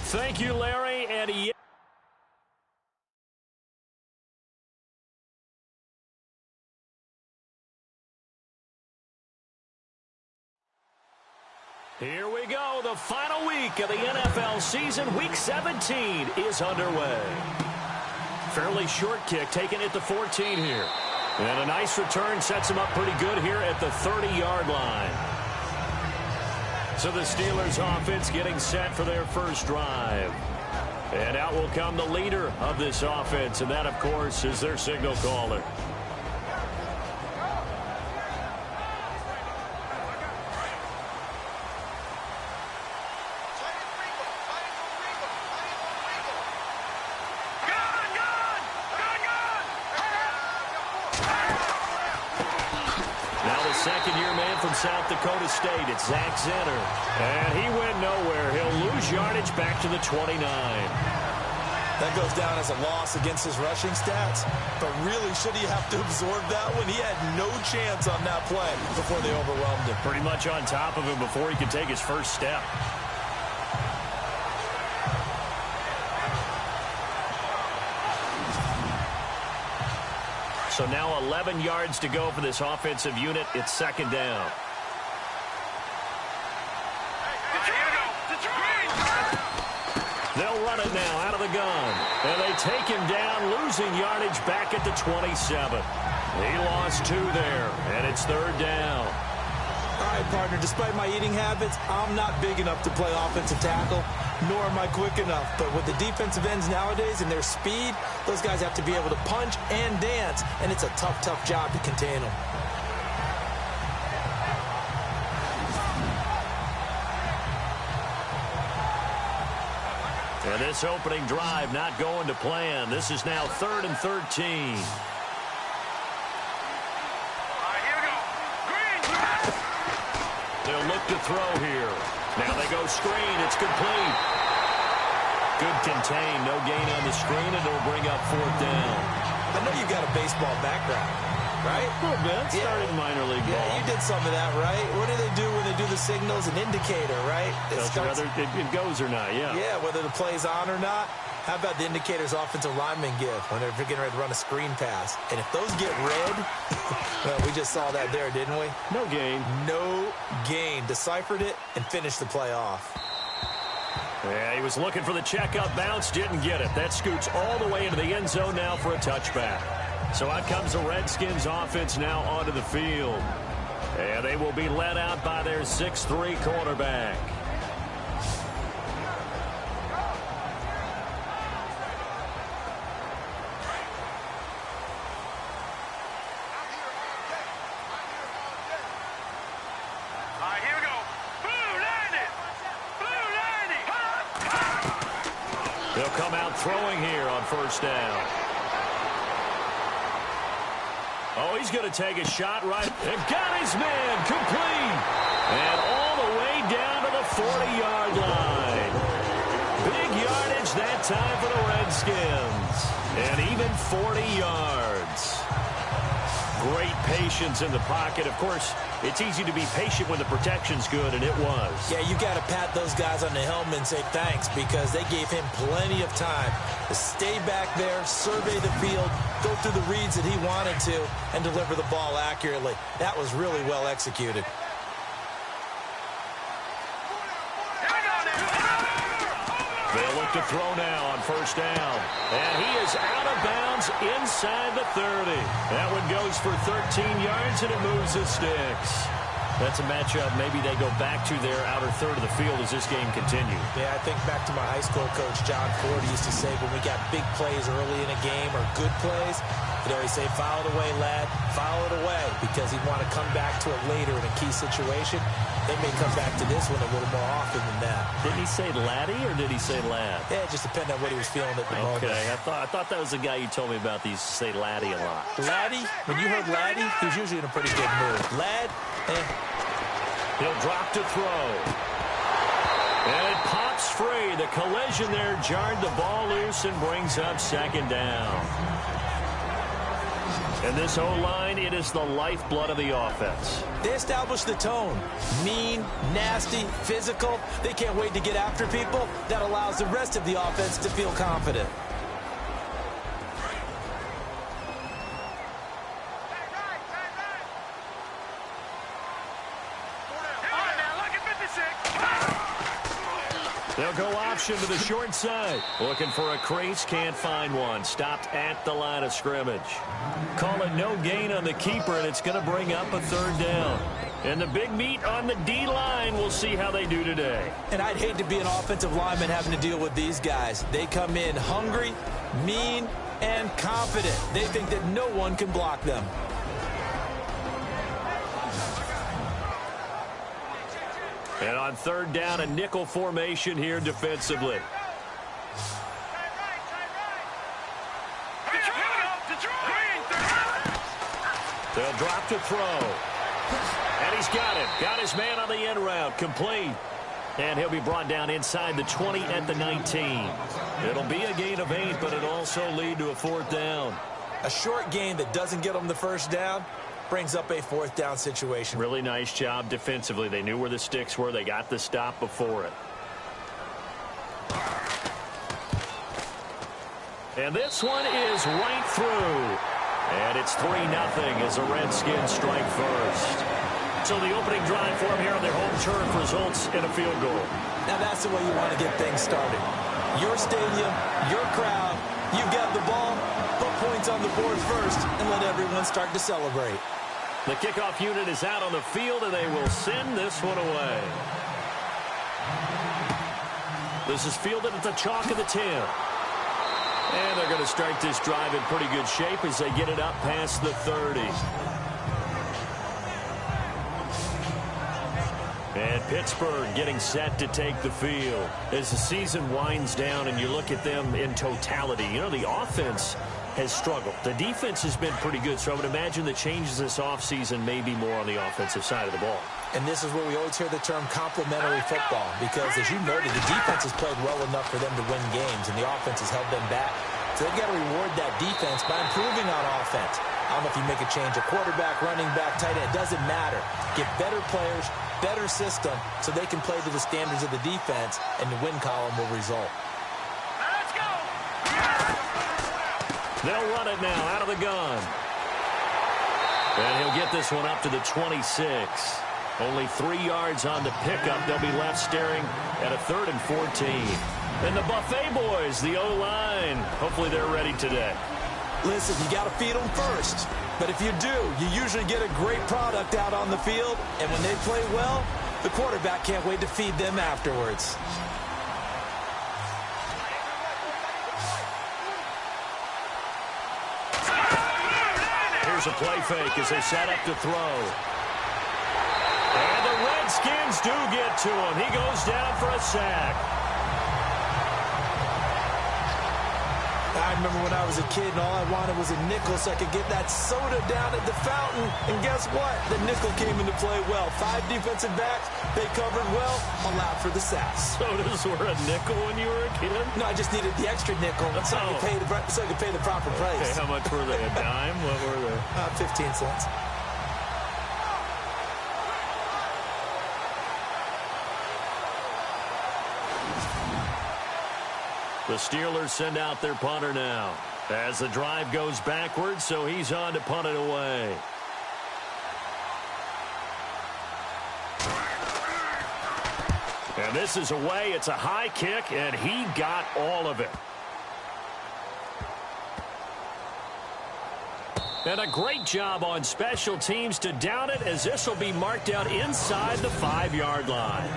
Thank you, Larry. And here we go. The final week of the NFL season. Week 17 is underway. Fairly short kick, taking it to 14 here. And a nice return sets him up pretty good here at the 30-yard line. So the Steelers offense getting set for their first drive. And out will come the leader of this offense, and that, of course, is their signal caller. Second-year man from South Dakota State. It's Zach Zenner. And he went nowhere. He'll lose yardage back to the 29. That goes down as a loss against his rushing stats. But really, should he have to absorb that one? He had no chance on that play before they overwhelmed him. Pretty much on top of him before he could take his first step. So now 11 yards to go for this offensive unit. It's second down. They'll run it now out of the gun. And they take him down, losing yardage back at the 27. He lost 2 there, and it's third down. All right, partner, despite my eating habits, I'm not big enough to play offensive tackle, nor am I quick enough. But with the defensive ends nowadays and their speed, those guys have to be able to punch and dance, and it's a tough, tough job to contain them. And this opening drive not going to plan. This is now 3rd and 13. They'll look to throw here. Now they go screen. It's complete. Good contain. No gain on the screen, and it'll bring up 4th down. I know you got a baseball background, right? A little bit. Started minor league ball. Yeah, you did some of that, right? What do they do when they do the signals? An indicator, right? Tells you whether it goes or not, yeah. Yeah, whether the play's on or not. How about the indicators offensive linemen give when they're getting ready to run a screen pass? And if those get red, well, we just saw that there, didn't we? No gain. No gain. Deciphered it and finished the play off. Yeah, he was looking for the checkup bounce, didn't get it. That scoots all the way into the end zone now for a touchback. So out comes the Redskins offense now onto the field. And they will be led out by their 6'3" cornerback. They'll come out throwing here on first down. Oh, he's going to take a shot right. And got his man complete. And all the way down to the 40-yard line. Big yardage that time for the Redskins. And even 40 yards. Great patience in the pocket. Of course, it's easy to be patient when the protection's good, and it was. Yeah, you got to pat those guys on the helmet and say thanks because they gave him plenty of time to stay back there, survey the field, go through the reads that he wanted to, and deliver the ball accurately. That was really well executed. They'll look to throw now on first down. And he is out of bounds inside the 30. That one goes for 13 yards, and it moves the sticks. That's a matchup maybe they go back to their outer third of the field as this game continues. Yeah, I think back to my high school coach, John Ford, used to say when we got big plays early in a game or good plays, he'd always say, foul it away, lad, foul it away, because he'd want to come back to it later in a key situation. They may come back to this one a little more often than that. Didn't he say laddie or did he say lad? Yeah, it just depended on what he was feeling at the moment. Okay, I thought that was the guy you told me about. He used to say laddie a lot. Laddie? When you heard laddie, he was usually in a pretty good mood. Lad? He'll drop to throw. And it pops free. The collision there jarred the ball loose and brings up second down. And this O-line, it is the lifeblood of the offense. They establish the tone. Mean, nasty, physical. They can't wait to get after people. That allows the rest of the offense to feel confident. They'll go option to the short side. Looking for a crease, can't find one. Stopped at the line of scrimmage. Call it no gain on the keeper, and it's going to bring up a third down. And the big meat on the D-line, we'll see how they do today. And I'd hate to be an offensive lineman having to deal with these guys. They come in hungry, mean, and confident. They think that no one can block them. And on third down, a nickel formation here defensively. They'll drop to throw. And he's got it. Got his man on the end route. Complete. And he'll be brought down inside the 20 at the 19. It'll be a gain of 8, but it'll also lead to a fourth down. A short gain that doesn't get them the first down brings up a fourth down situation. Really nice job defensively. They knew where the sticks were. They got the stop before it. And this one is right through. And it's 3-0 as the Redskins strike first. So the opening drive for them here on their home turf results in a field goal. Now that's the way you want to get things started. Your stadium, your crowd, you've got the ball, put points on the board first, and let everyone start to celebrate. The kickoff unit is out on the field, and they will send this one away. This is fielded at the chalk of the 10. And they're going to start this drive in pretty good shape as they get it up past the 30. And Pittsburgh getting set to take the field. As the season winds down and you look at them in totality, you know, the offense has struggled. The defense has been pretty good, so I would imagine the changes this offseason may be more on the offensive side of the ball. And this is where we always hear the term complementary football, because as you noted, the defense has played well enough for them to win games, and the offense has held them back. So they've got to reward that defense by improving on offense. I don't know if you make a change, a quarterback, running back, tight end, it doesn't matter. Get better players, better system, so they can play to the standards of the defense, and the win column will result. Let's go! They'll run it now out of the gun. And he'll get this one up to the 26. Only 3 yards on the pickup. They'll be left staring at a 3rd and 14. And the Buffet boys, the O-line, hopefully they're ready today. Listen, you got to feed them first. But if you do, you usually get a great product out on the field. And when they play well, the quarterback can't wait to feed them afterwards. Here's a play fake as they set up to throw. And the Redskins do get to him. He goes down for a sack. I remember when I was a kid and all I wanted was a nickel so I could get that soda down at the fountain. And guess what? The nickel came into play well. 5 defensive backs, they covered well, allowed for the sacks. Sodas were a nickel when you were a kid? No, I just needed the extra nickel so I could pay the proper price. Okay, how much were they? A dime? What were they? 15 cents. The Steelers send out their punter now as the drive goes backwards, so he's on to punt it away. And this is away. It's a high kick, and he got all of it. And a great job on special teams to down it, as this will be marked out inside the 5-yard line.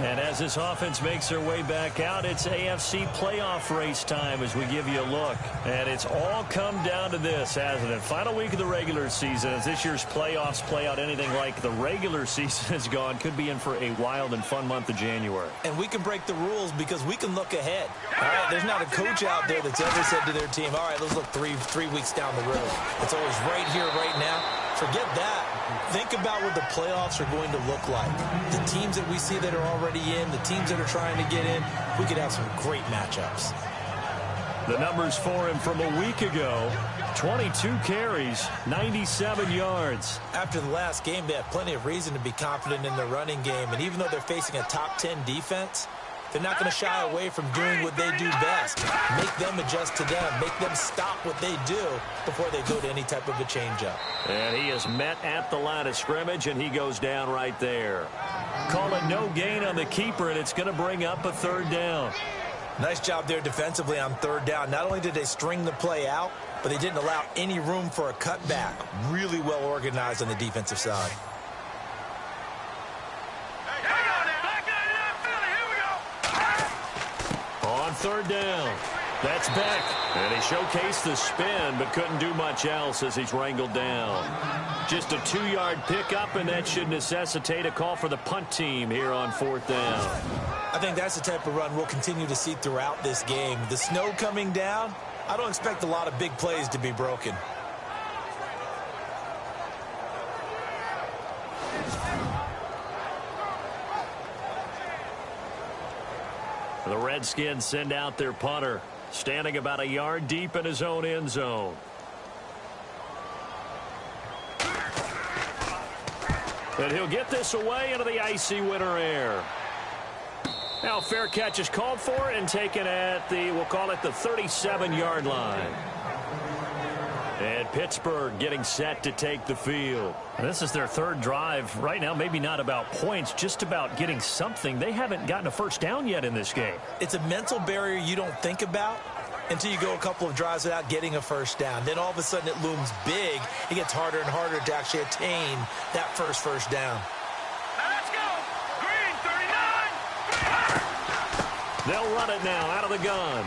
And as this offense makes their way back out, it's AFC playoff race time as we give you a look. And it's all come down to this, hasn't it? Final week of the regular season. As this year's playoffs play out anything like the regular season has gone, could be in for a wild and fun month of January. And we can break the rules because we can look ahead. All right, there's not a coach out there that's ever said to their team, all right, let's look three weeks down the road. It's always right here, right now. Forget that. Think about what the playoffs are going to look like. The teams that we see that are already in, the teams that are trying to get in, we could have some great matchups. The numbers for him from a week ago, 22 carries, 97 yards. After the last game, they have plenty of reason to be confident in their running game. And even though they're facing a top 10 defense, they're not going to shy away from doing what they do best. Make them adjust to them. Make them stop what they do before they go to any type of a changeup. And he is met at the line of scrimmage, and he goes down right there. Call it no gain on the keeper, and it's going to bring up a third down. Nice job there defensively on third down. Not only did they string the play out, but they didn't allow any room for a cutback. Really well organized on the defensive side. On third down, that's Beck. And he showcased the spin, but couldn't do much else as he's wrangled down. Just a 2-yard pickup, and that should necessitate a call for the punt team here on fourth down. I think that's the type of run we'll continue to see throughout this game. The snow coming down, I don't expect a lot of big plays to be broken. The Redskins send out their punter, standing about a yard deep in his own end zone. And he'll get this away into the icy winter air. Now fair catch is called for and taken at the, we'll call it the 37-yard line. And Pittsburgh getting set to take the field. And this is their third drive. Right now, maybe not about points, just about getting something. They haven't gotten a first down yet in this game. It's a mental barrier you don't think about until you go a couple of drives without getting a first down. Then all of a sudden it looms big. It gets harder and harder to actually attain that first down. Let's go. Green, 39. They'll run it now out of the gun.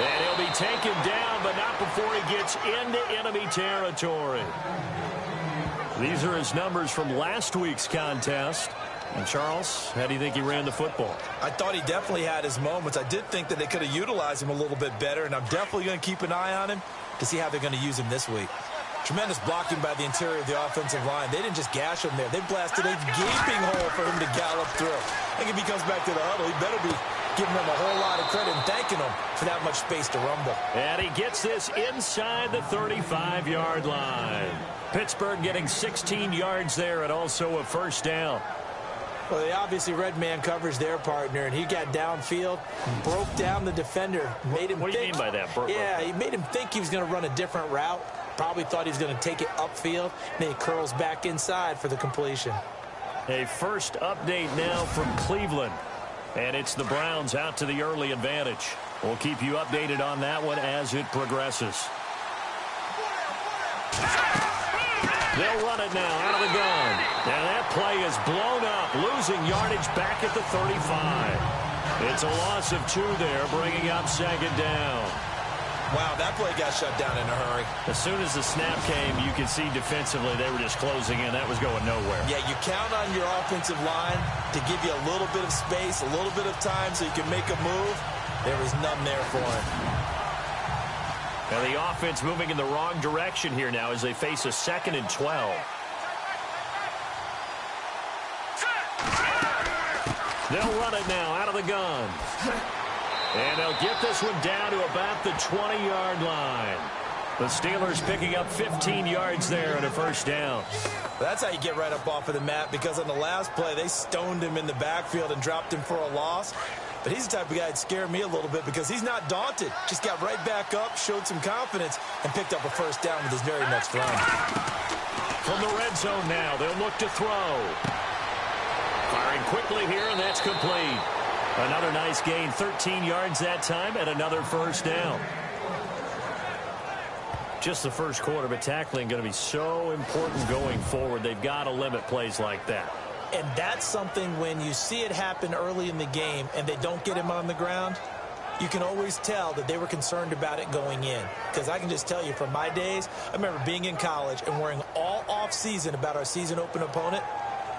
And he'll be taken down, but not before he gets into enemy territory. These are his numbers from last week's contest. And Charles, how do you think he ran the football? I thought he definitely had his moments. I did think that they could have utilized him a little bit better, and I'm definitely going to keep an eye on him to see how they're going to use him this week. Tremendous blocking by the interior of the offensive line. They didn't just gash him there. They blasted a gaping hole for him to gallop through. I think if he comes back to the huddle, he better be giving them a whole lot of credit and thanking them for that much space to rumble. And he gets this inside the 35-yard line. Pittsburgh getting 16 yards there and also a first down. Well, they obviously red man coverage their partner, and he got downfield, broke down the defender, made him What do you mean by that? Yeah, he made him think he was going to run a different route. Probably thought he was going to take it upfield. Then he curls back inside for the completion. A first update now from Cleveland. And it's the Browns out to the early advantage. We'll keep you updated on that one as it progresses. They'll run it now out of the gun. And that play is blown up, losing yardage back at the 35. It's a loss of 2 there, bringing up second down. Wow, that play got shut down in a hurry. As soon as the snap came, you could see defensively they were just closing in. That was going nowhere. Yeah, you count on your offensive line to give you a little bit of space, a little bit of time so you can make a move. There was none there for him. Now the offense moving in the wrong direction here now as they face a 2nd and 12. They'll run it now out of the gun. And they'll get this one down to about the 20-yard line. The Steelers picking up 15 yards there and a first down. That's how you get right up off of the mat, because on the last play, they stoned him in the backfield and dropped him for a loss. But he's the type of guy that scared me a little bit because he's not daunted. Just got right back up, showed some confidence, and picked up a first down with his very next run. From the red zone now, they'll look to throw. Firing quickly here, and that's complete. Another nice gain, 13 yards that time, and another first down. Just the first quarter, but tackling going to be so important going forward. They've got to limit plays like that. And that's something when you see it happen early in the game and they don't get him on the ground, you can always tell that they were concerned about it going in. Because I can just tell you from my days, I remember being in college and worrying all off season about our season open opponent,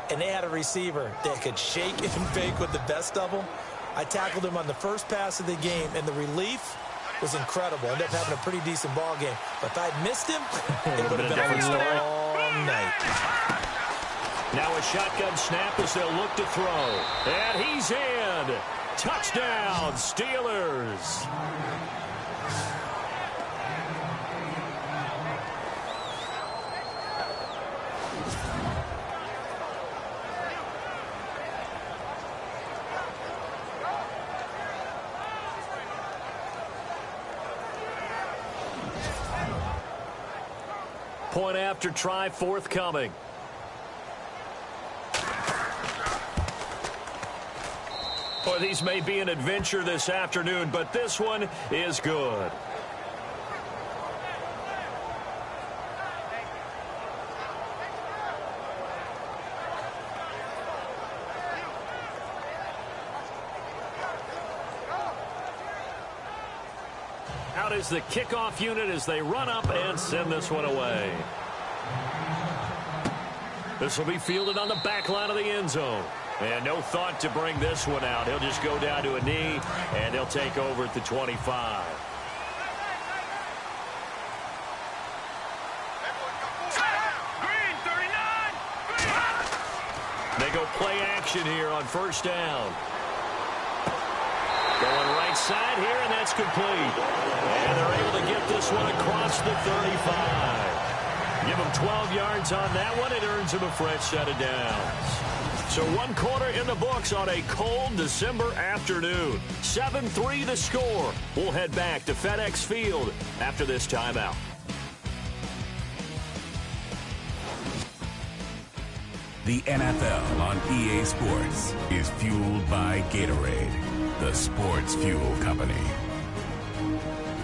and they had a receiver that could shake and bake with the best of them. I tackled him on the first pass of the game, and the relief was incredible. Ended up having a pretty decent ball game. But if I'd missed him, it would have been a long long night. Now a shotgun snap as they'll look to throw. And he's in. Touchdown, Steelers. Point after try forthcoming. Boy, these may be an adventure this afternoon, but this one is good. Out is the kickoff unit as they run up and send this one away. This will be fielded on the back line of the end zone. And no thought to bring this one out. He'll just go down to a knee, and they'll take over at the 25. Green, 39! They go play action here on first down. Going right side here, and that's complete. And they're able to get this one across the 35. Give them 12 yards on that one. It earns them a fresh set of downs. So one quarter in the books on a cold December afternoon. 7-3 the score. We'll head back to FedEx Field after this timeout. The NFL on EA Sports is fueled by Gatorade, the sports fuel company.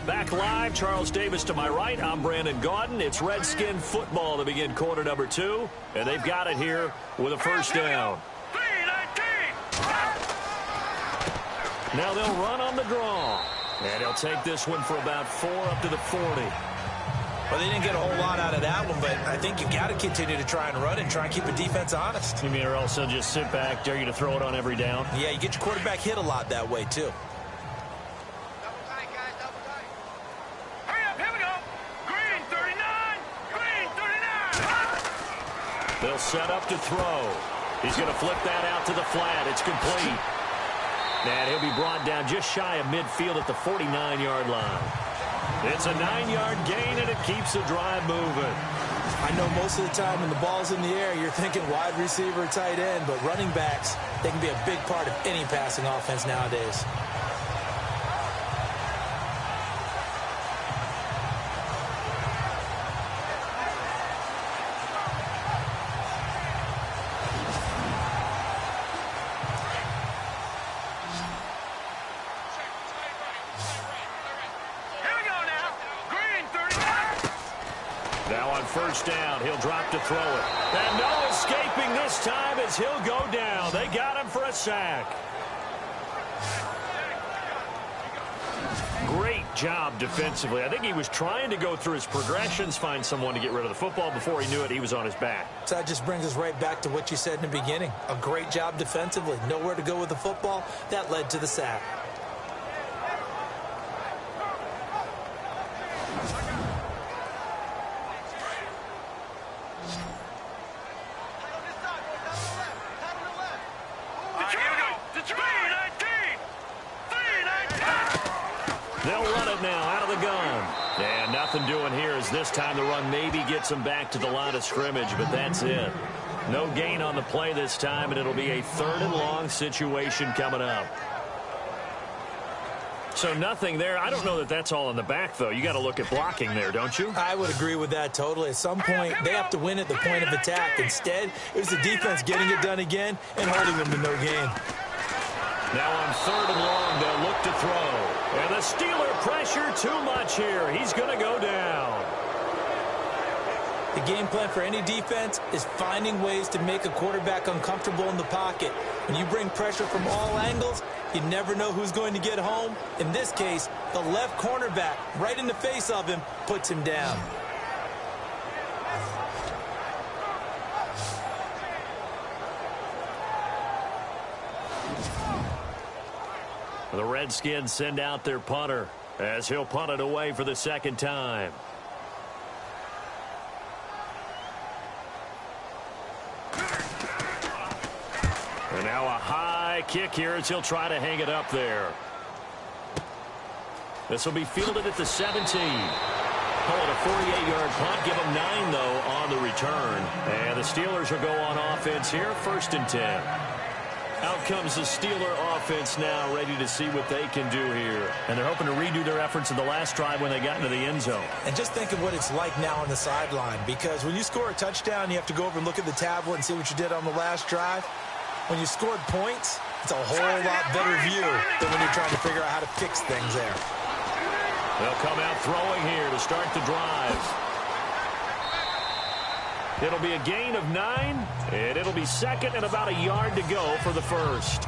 Back live, Charles Davis to my right. I'm Brandon Gaudin. It's Redskin football to begin quarter number 2. And they've got it here with a first down. Now they'll run on the draw. And he'll take this one for about 4 up to the 40. Well, they didn't get a whole lot out of that one, but I think you got to continue to try and run and try and keep the defense honest. You mean or else they'll just sit back, dare you to throw it on every down? Yeah, you get your quarterback hit a lot that way, too. They'll set up to throw. He's going to flip that out to the flat. It's complete. And he'll be brought down just shy of midfield at the 49-yard line. It's a 9-yard gain, and it keeps the drive moving. I know most of the time when the ball's in the air, you're thinking wide receiver, tight end, but running backs, they can be a big part of any passing offense nowadays. First down, he'll drop to throw it. And no escaping this time as he'll go down. They got him for a sack. Great job defensively. I think he was trying to go through his progressions, find someone to get rid of the football. Before he knew it, he was on his back. So that just brings us right back to what you said in the beginning. A great job defensively. Nowhere to go with the football. That led to the sack. They'll run it now out of the gun. And nothing doing here as this time the run maybe gets them back to the line of scrimmage, but that's it. No gain on the play this time, and it'll be a 3rd and long situation coming up. So nothing there. I don't know that that's all in the back, though. You got to look at blocking there, don't you? I would agree with that totally. At some point, they have to win at the point of attack. Instead, it was the defense getting it done again and holding them to no gain. Now on 3rd and long, they'll look to throw. And the Steeler pressure too much here. He's going to go down. The game plan for any defense is finding ways to make a quarterback uncomfortable in the pocket. When you bring pressure from all angles, you never know who's going to get home. In this case, the left cornerback, right in the face of him, puts him down. The Redskins send out their punter as he'll punt it away for the 2nd time. now a high kick here as he'll try to hang it up there. This will be fielded at the 17. Call it a 48-yard punt. Give them 9, though, on the return. And the Steelers will go on offense here, 1st and 10. Out comes the Steeler offense now, ready to see what they can do here. And they're hoping to redo their efforts of the last drive when they got into the end zone. And just think of what it's like now on the sideline, because when you score a touchdown, you have to go over and look at the tablet and see what you did on the last drive. When you scored points, it's a whole lot better view than when you're trying to figure out how to fix things there. They'll come out throwing here to start the drive. It'll be a gain of 9, and it'll be 2nd and about a yard to go for the first.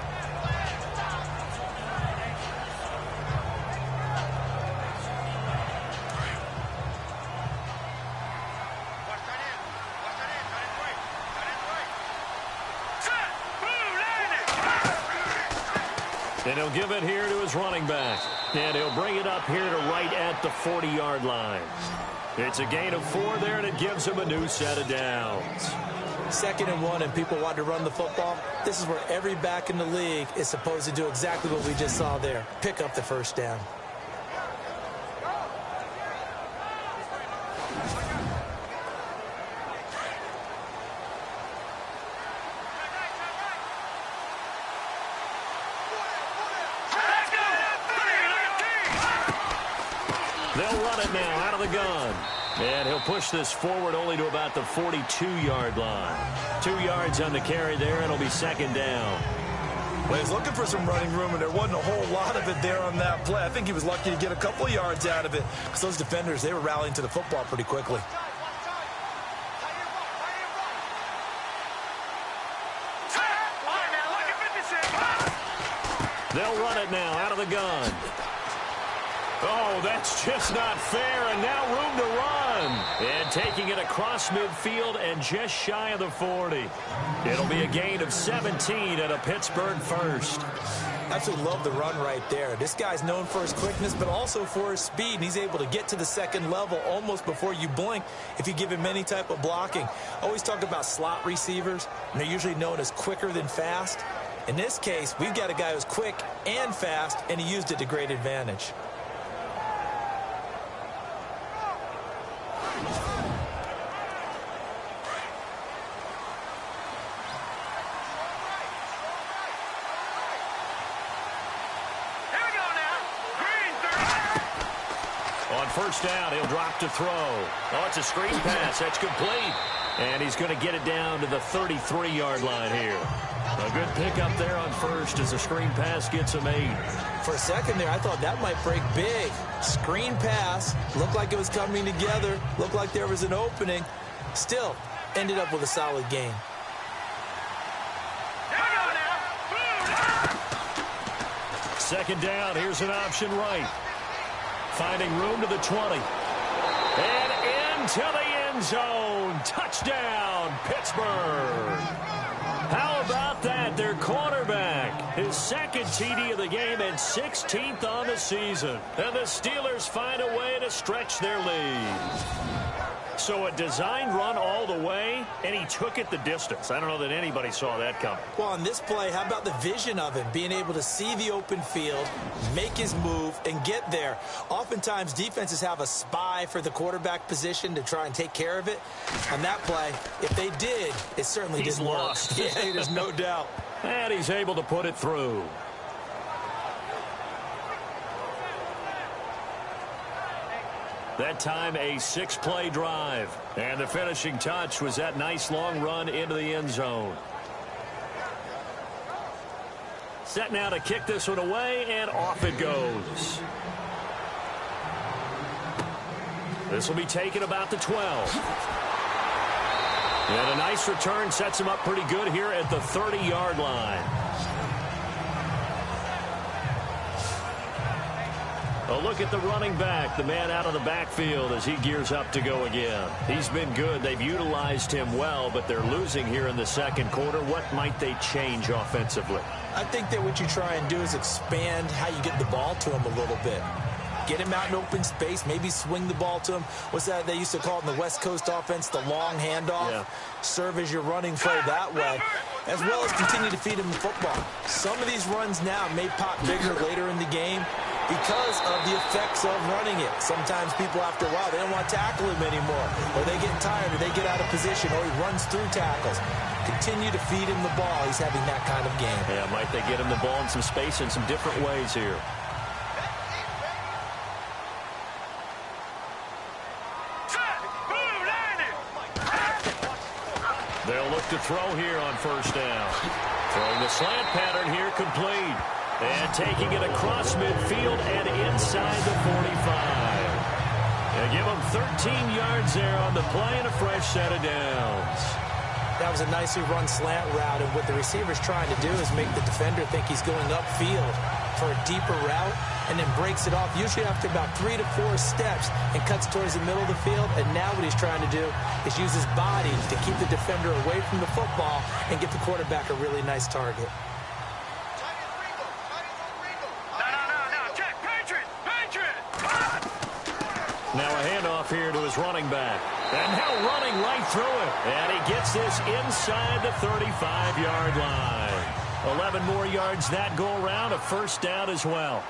And he'll give it here to his running back. And he'll bring it up here to right at the 40-yard line. It's a gain of 4 there, and it gives him a new set of downs. 2nd and 1, and people want to run the football. This is where every back in the league is supposed to do exactly what we just saw there. Pick up the first down. They'll run it now out of the gun. And he'll push this forward only to about the 42-yard line. 2 yards on the carry there, and it'll be 2nd down. Well, he's looking for some running room, and there wasn't a whole lot of it there on that play. I think he was lucky to get a couple of yards out of it, because those defenders, they were rallying to the football pretty quickly. They'll run it now out of the gun. Oh, that's just not fair, and now room to run. And taking it across midfield and just shy of the 40. It'll be a gain of 17 and a Pittsburgh first. Absolutely love the run right there. This guy's known for his quickness, but also for his speed, and he's able to get to the 2nd level almost before you blink if you give him any type of blocking. I always talk about slot receivers, and they're usually known as quicker than fast. In this case, we've got a guy who's quick and fast, and he used it to great advantage. On 1st down, he'll drop to throw. Oh, it's a screen pass. That's complete. And he's going to get it down to the 33-yard line here. A good pickup there on 1st as the screen pass gets him 8. For a second there, I thought that might break big. Screen pass. Looked like it was coming together. Looked like there was an opening. Still, ended up with a solid gain. 2nd down. Here's an option right. Finding room to the 20. And into the end zone. Touchdown, Pittsburgh. How about that? Their quarterback, his 2nd TD of the game and 16th on the season. And the Steelers find a way to stretch their lead. So a designed run all the way, and he took it the distance. I don't know that anybody saw that coming. Well, on this play, how about the vision of him? Being able to see the open field, make his move, and get there. Oftentimes, defenses have a spy for the quarterback position to try and take care of it. On that play, if they did, it certainly didn't work. Yeah, there's no doubt. And he's able to put it through. That time a 6-play drive. And the finishing touch was that nice long run into the end zone. Set now to kick this one away, and off it goes. This will be taken about the 12. And a nice return sets him up pretty good here at the 30-yard line. A look at the running back, the man out of the backfield as he gears up to go again. He's been good. They've utilized him well, but they're losing here in the 2nd quarter. What might they change offensively? I think that what you try and do is expand how you get the ball to him a little bit. Get him out in open space, maybe swing the ball to him. What's that they used to call it in the West Coast offense, the long handoff? Yeah. Serve as your running play that way. as well as continue to feed him the football. Some of these runs now may pop bigger later in the game because of the effects of running it. Sometimes people, after a while, they don't want to tackle him anymore, or they get tired, or they get out of position, or he runs through tackles. Continue to feed him the ball. He's having that kind of game. Yeah, might they get him the ball in some space in some different ways here. They'll look to throw here on first down. Throwing the slant pattern here, complete. And taking it across midfield and inside the 45. They give him 13 yards there on the play and a fresh set of downs. That was a nicely run slant route, and what the receiver's trying to do is make the defender think he's going upfield for a deeper route, and then breaks it off, usually after about 3 to 4 steps, and cuts towards the middle of the field. And now what he's trying to do is use his body to keep the defender away from the football and get the quarterback a really nice target. Now a handoff here to his running back. And now running right through it. And he gets this inside the 35-yard line. 11 more yards that go around, a first down as well.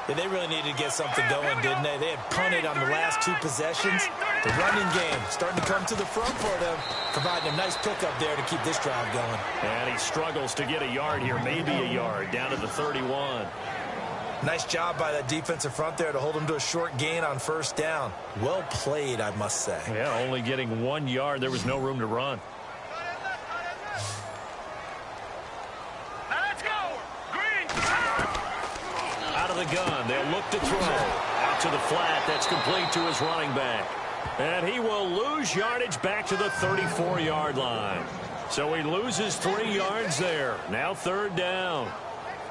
Yeah, they really needed to get something going, didn't they? They had punted on the last 2 possessions. The running game starting to come to the front for them, providing a nice pickup there to keep this drive going. And he struggles to get a yard here, maybe a yard, down to the 31. Nice job by that defensive front there to hold him to a short gain on first down. Well played, I must say. Yeah, only getting 1 yard. There was no room to run. Now let's go. Green. Out of the gun. They'll look to throw. Out to the flat. That's complete to his running back. And he will lose yardage back to the 34-yard line. So he loses 3 yards there. Now third down.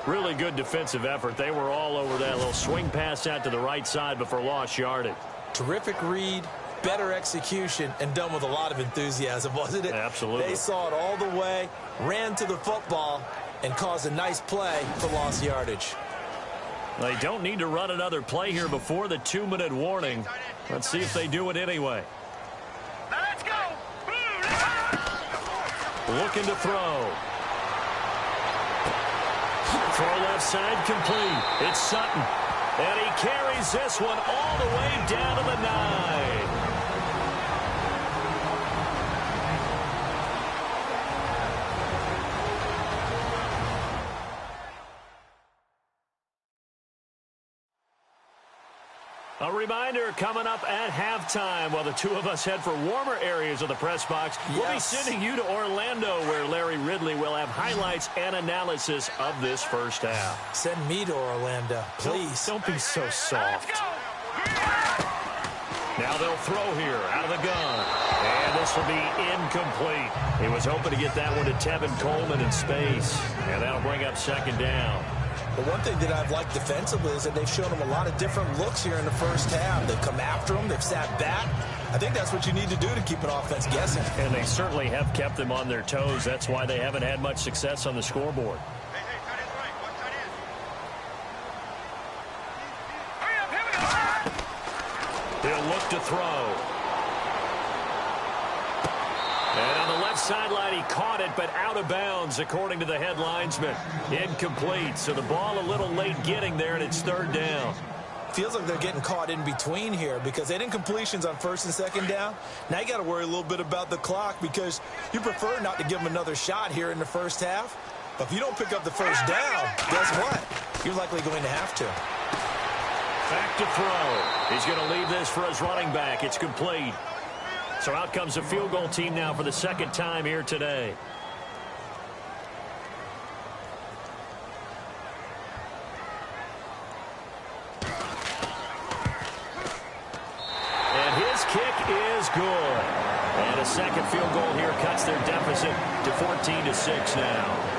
Really good defensive effort. They were all over that little swing pass out to the right side before lost yardage. Terrific read, better execution, and done with a lot of enthusiasm, wasn't it? Absolutely. They saw it all the way, ran to the football, and caused a nice play for lost yardage. They don't need to run another play here before the 2-minute warning. Let's see if they do it anyway. Now let's go. Looking to throw. Throw left side complete. It's Sutton. And he carries this one all the way down to the 9. A reminder coming up at halftime while the two of us head for warmer areas of the press box. Yes. We'll be sending you to Orlando where Larry Ridley will have highlights and analysis of this first half. Send me to Orlando, please. Don't be so soft. Now they'll throw here out of the gun. And this will be incomplete. He was hoping to get that one to Tevin Coleman in space. And that'll bring up second down. But one thing that I've liked defensively is that they've shown him a lot of different looks here in the first half. They've come after him. They've sat back. I think that's what you need to do to keep an offense guessing. And they certainly have kept them on their toes. That's why they haven't had much success on the scoreboard. They'll look to throw. And on the left sideline, he caught it, but out of bounds, according to the head linesman. Incomplete, so the ball a little late getting there, and it's third down. Feels like they're getting caught in between here because they didn't incompletions on first and second down. Now you got to worry a little bit about the clock because you prefer not to give them another shot here in the first half. But if you don't pick up the first down, guess what? You're likely going to have to. Back to throw. He's going to leave this for his running back. It's complete. So out comes the field goal team now for the second time here today. And his kick is good. And a second field goal here cuts their deficit to 14-6 now.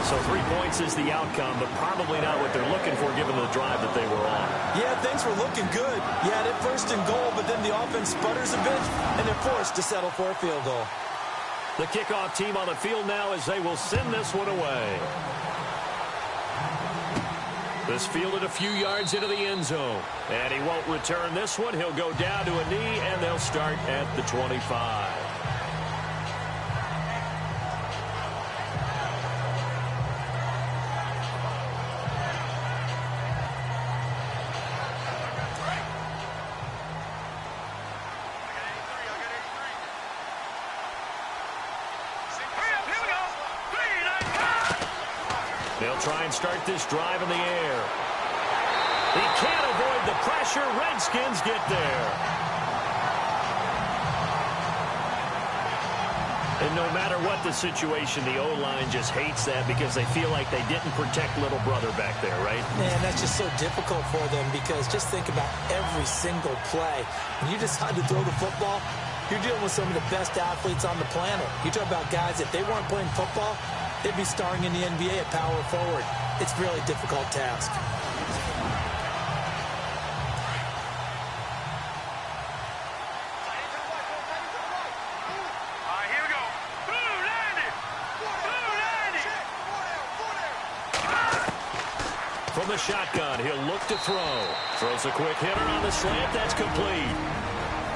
So 3 points is the outcome, but probably not what they're looking for given the drive that they were on. Yeah, things were looking good. You had it first and goal, but then the offense sputters a bit, and they're forced to settle for a field goal. The kickoff team on the field now as they will send this one away. This fielded a few yards into the end zone. And he won't return this one. He'll go down to a knee, and they'll start at the 25. They'll try and start this drive in the air. He can't avoid the pressure. Redskins get there. And no matter what the situation, the O-line just hates that because they feel like they didn't protect little brother back there, right? Man, that's just so difficult for them because just think about every single play. When you decide to throw the football, you're dealing with some of the best athletes on the planet. You talk about guys, if they weren't playing football, they'd be starring in the NBA at power forward. It's a really difficult task. From the shotgun, he'll look to throw. Throws a quick hitter on the slant. That's complete.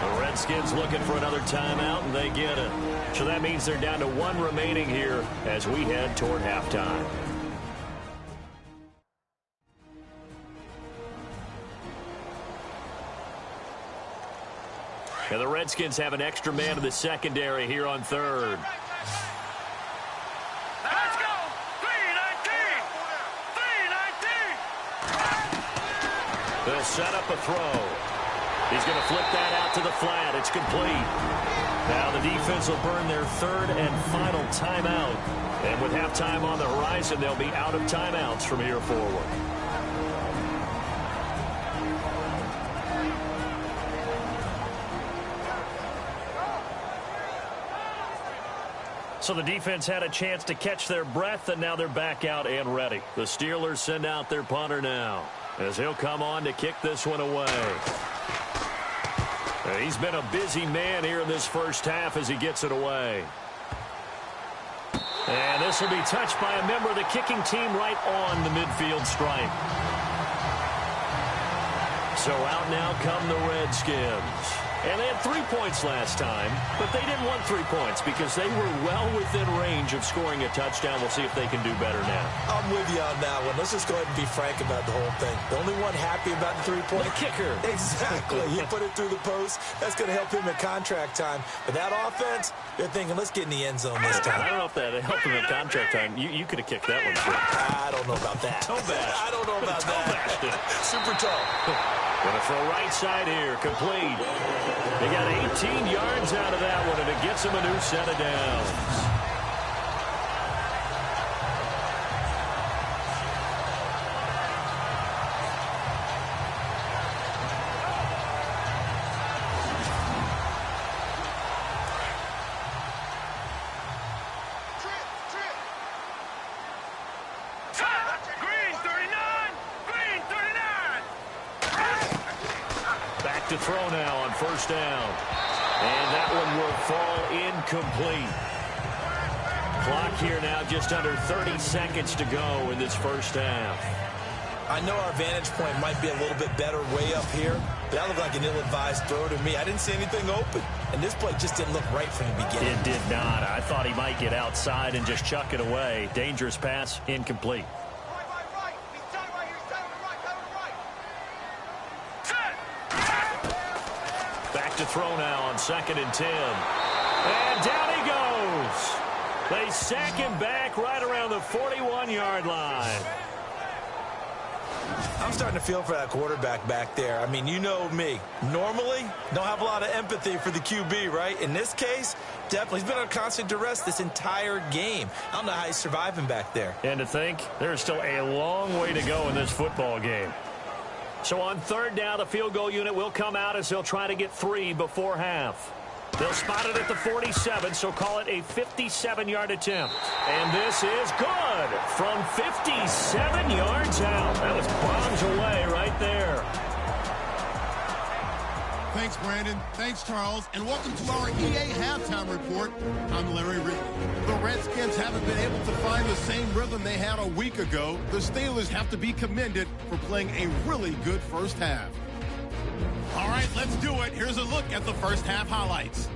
The Redskins looking for another timeout, and they get it. So that means they're down to one remaining here as we head toward halftime. And the Redskins have an extra man in the secondary here on third. Let's go! 3-19! They'll set up a throw. He's going to flip that out to the flat. It's complete. Now the defense will burn their third and final timeout. And with halftime on the horizon, they'll be out of timeouts from here forward. So the defense had a chance to catch their breath, and now they're back out and ready. The Steelers send out their punter now, as he'll come on to kick this one away. He's been a busy man here in this first half as he gets it away. And this will be touched by a member of the kicking team right on the midfield stripe. So out now come the Redskins. And they had 3 points last time, but they didn't want 3 points because they were well within range of scoring a touchdown. We'll see if they can do better now. I'm with you on that one. Let's just go ahead and be frank about the whole thing. The only one happy about the 3-point? The kicker. Exactly. He put it through the post. That's going to help him at contract time. But that offense, they're thinking, let's get in the end zone this time. I don't know if that helped him at contract time. You could have kicked that one, too. I don't know about that. Toe bash. I don't know about that. Super tall. Going to throw right side here. Complete. They got 18 yards out of that one, and it gets him a new set of downs. To throw now on first down. And that one will fall incomplete. Clock here now just under 30 seconds to go in this first half. I know our vantage point might be a little bit better way up here, but that looked like an ill-advised throw to me. I didn't see anything open, and this play just didn't look right from the beginning. It did not. I thought he might get outside and just chuck it away. Dangerous pass, incomplete. To throw now on 2nd and 10. And down he goes. They sack him back right around the 41-yard line. I'm starting to feel for that quarterback back there. I mean, you know me. Normally, don't have a lot of empathy for the QB, right? In this case, definitely. He's been under constant duress this entire game. I don't know how he's surviving back there. And to think, there's still a long way to go in this football game. So on third down, the field goal unit will come out as they'll try to get 3 before half. They'll spot it at the 47, so call it a 57-yard attempt. And this is good from 57 yards out. That was bombs away right there. Thanks, Brandon. Thanks, Charles. And welcome to our EA Halftime Report. I'm Larry Ridley. The Redskins haven't been able to find the same rhythm they had a week ago. The Steelers have to be commended for playing a really good first half. All right, let's do it. Here's a look at the first half highlights.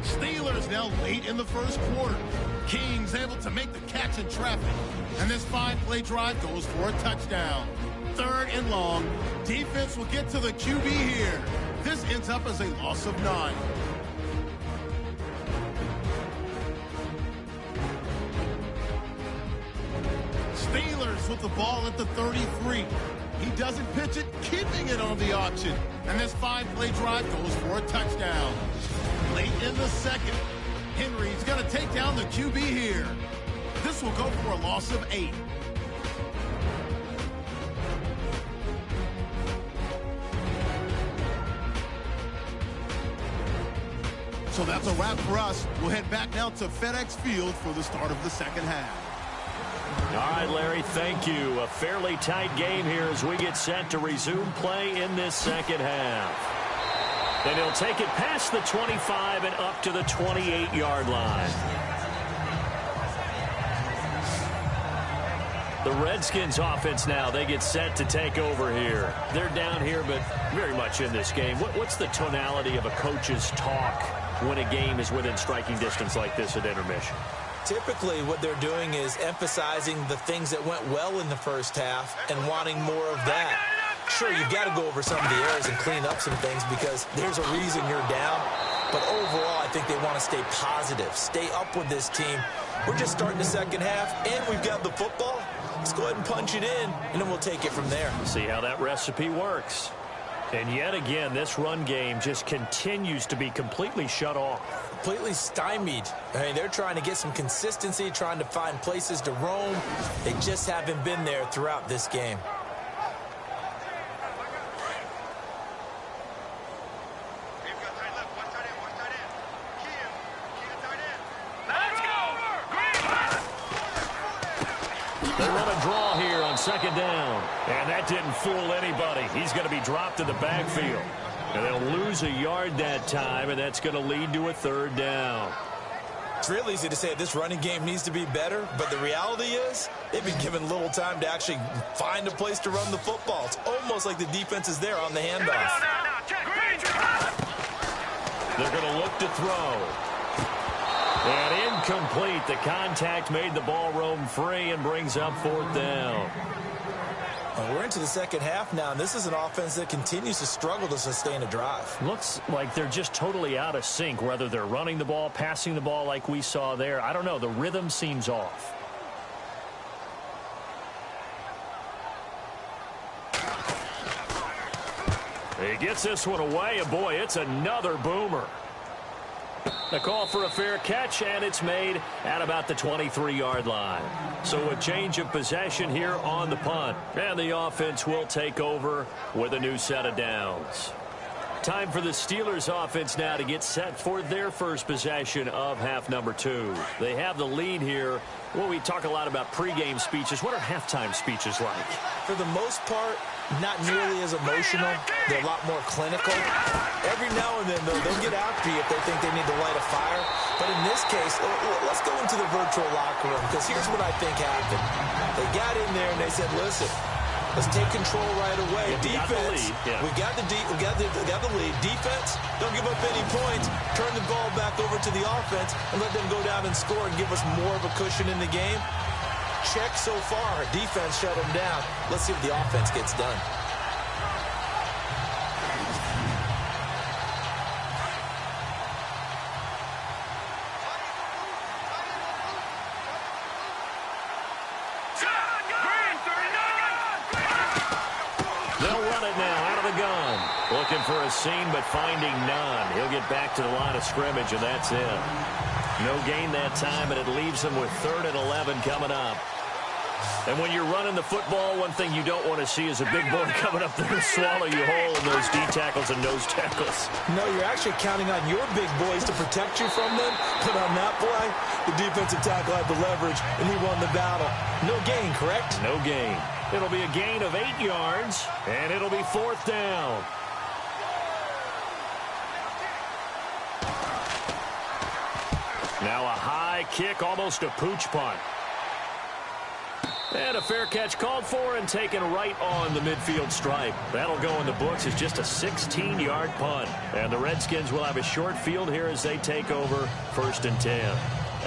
Steelers now late in the first quarter. Kings able to make the catch in traffic. And this 5-play drive goes for a touchdown. 3rd and long. Defense will get to the QB here. This ends up as a loss of 9. Steelers with the ball at the 33. He doesn't pitch it, keeping it on the option. And this 5-play drive goes for a touchdown. Late in the second, Henry's going to take down the QB here. This will go for a loss of 8. So that's a wrap for us. We'll head back now to FedEx Field for the start of the second half. All right, Larry, thank you. A fairly tight game here as we get set to resume play in this second half. And he'll take it past the 25 and up to the 28-yard line. The Redskins offense now, they get set to take over here. They're down here, but very much in this game. What's the tonality of a coach's talk when a game is within striking distance like this at intermission? Typically, what they're doing is emphasizing the things that went well in the first half and wanting more of that. Sure, you've got to go over some of the errors and clean up some things because there's a reason you're down. But overall, I think they want to stay positive, stay up with this team. We're just starting the second half, and we've got the football. Let's go ahead and punch it in, and then we'll take it from there. See how that recipe works. And yet again, this run game just continues to be completely shut off. Completely stymied. I mean, they're trying to get some consistency, trying to find places to roam. They just haven't been there throughout this game. They run a draw here on second down. And that didn't fool anybody. He's going to be dropped in the backfield. And they'll lose a yard that time, and that's going to lead to a third down. It's real easy to say this running game needs to be better, but the reality is they've been given little time to actually find a place to run the football. It's almost like the defense is there on the handoff. They're going to look to throw. And incomplete. The contact made the ball roam free and brings up fourth down. Well, we're into the second half now, and this is an offense that continues to struggle to sustain a drive. Looks like they're just totally out of sync, whether they're running the ball, passing the ball like we saw there. I don't know. The rhythm seems off. He gets this one away, and boy, it's another boomer. The call for a fair catch, and it's made at about the 23-yard line. So a change of possession here on the punt. And the offense will take over with a new set of downs. Time for the Steelers offense now to get set for their first possession of half number 2. They have the lead here. Well, we talk a lot about pregame speeches. What are halftime speeches like? For the most part, not nearly as emotional. They're a lot more clinical. Every now and then, though, they'll get after you if they think they need to light a fire. But in this case, let's go into the virtual locker room, because here's what I think happened. They got in there and they said, listen, let's take control right away. Yeah, Defense, we got the lead. Defense, don't give up any points. Turn the ball back over to the offense and let them go down and score and give us more of a cushion in the game. Check so far. Defense shut them down. Let's see if the offense gets done. Looking for a seam, but finding none. He'll get back to the line of scrimmage, and that's it. No gain that time, and it leaves him with 3rd and 11 coming up. And when you're running the football, one thing you don't want to see is a big boy coming up there to swallow you whole in those D tackles and nose tackles. No, you're actually counting on your big boys to protect you from them. But on that play, the defensive tackle had the leverage, and he won the battle. No gain, correct? No gain. It'll be a gain of 8 yards, and it'll be 4th down. Now a high kick, almost a pooch punt. And a fair catch called for and taken right on the midfield stripe. That'll go in the books as just a 16-yard punt. And the Redskins will have a short field here as they take over 1st and 10.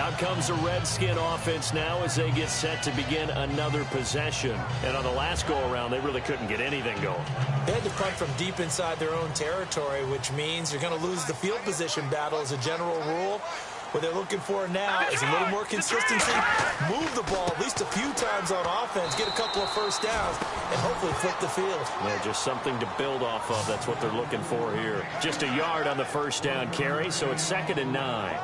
Out comes the Redskin offense now as they get set to begin another possession. And on the last go-around, they really couldn't get anything going. They had to punt from deep inside their own territory, which means you're going to lose the field position battle as a general rule. What they're looking for now is a little more consistency, move the ball at least a few times on offense, get a couple of first downs, and hopefully flip the field. Yeah, just something to build off of. That's what they're looking for here. Just a yard on the first down carry, so it's 2nd and 9.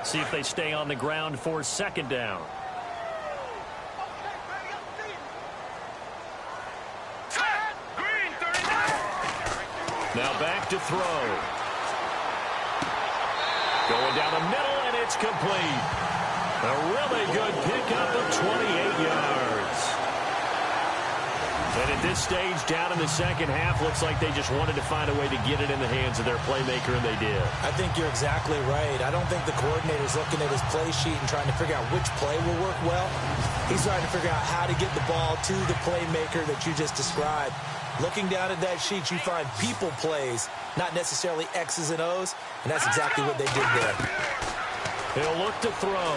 See if they stay on the ground for 2nd down. Now back to throw. Going down the middle, and it's complete. A really good pickup of 28 yards. And at this stage, down in the second half, looks like they just wanted to find a way to get it in the hands of their playmaker, and they did. I think you're exactly right. I don't think the coordinator's looking at his play sheet and trying to figure out which play will work well. He's trying to figure out how to get the ball to the playmaker that you just described. Looking down at that sheet, you find people plays, not necessarily X's and O's, and that's exactly what they did there. He'll look to throw.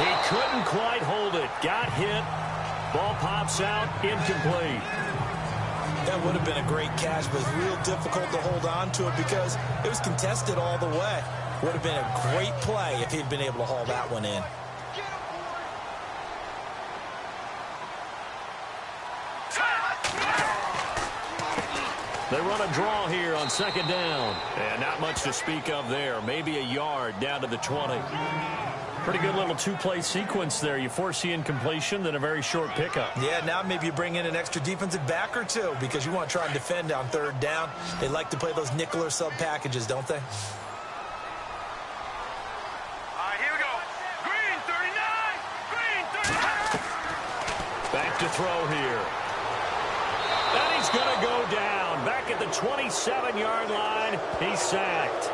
He couldn't quite hold it. Got hit. Ball pops out, incomplete. That would have been a great catch, but it's real difficult to hold on to it because it was contested all the way. Would have been a great play if he'd been able to haul that one in. They run a draw here on 2nd down. And not much to speak of there. Maybe a yard down to the 20. Pretty good little two-play sequence there. You force the incompletion, then a very short pickup. Yeah, now maybe you bring in an extra defensive back or two because you want to try and defend on 3rd down. They like to play those nickel or sub packages, don't they? Here we go. Green 39. Green 39. Back to throw here. And he's going to go down. Back at the 27-yard line, he's sacked.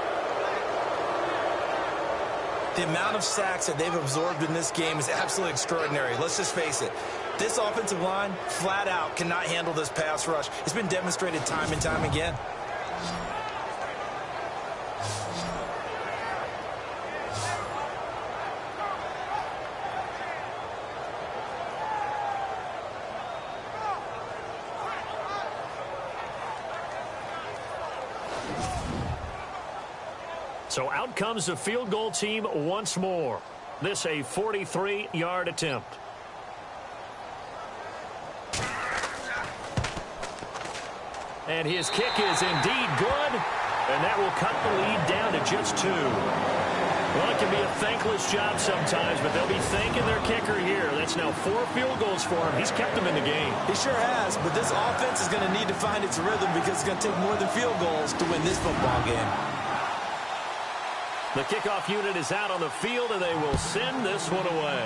The amount of sacks that they've absorbed in this game is absolutely extraordinary. Let's just face it. This offensive line, flat out, cannot handle this pass rush. It's been demonstrated time and time again. So out comes the field goal team once more. This a 43-yard attempt. And his kick is indeed good. And that will cut the lead down to just 2. Well, it can be a thankless job sometimes, but they'll be thanking their kicker here. That's now 4 field goals for him. He's kept them in the game. He sure has, but this offense is going to need to find its rhythm because it's going to take more than field goals to win this football game. The kickoff unit is out on the field, and they will send this one away.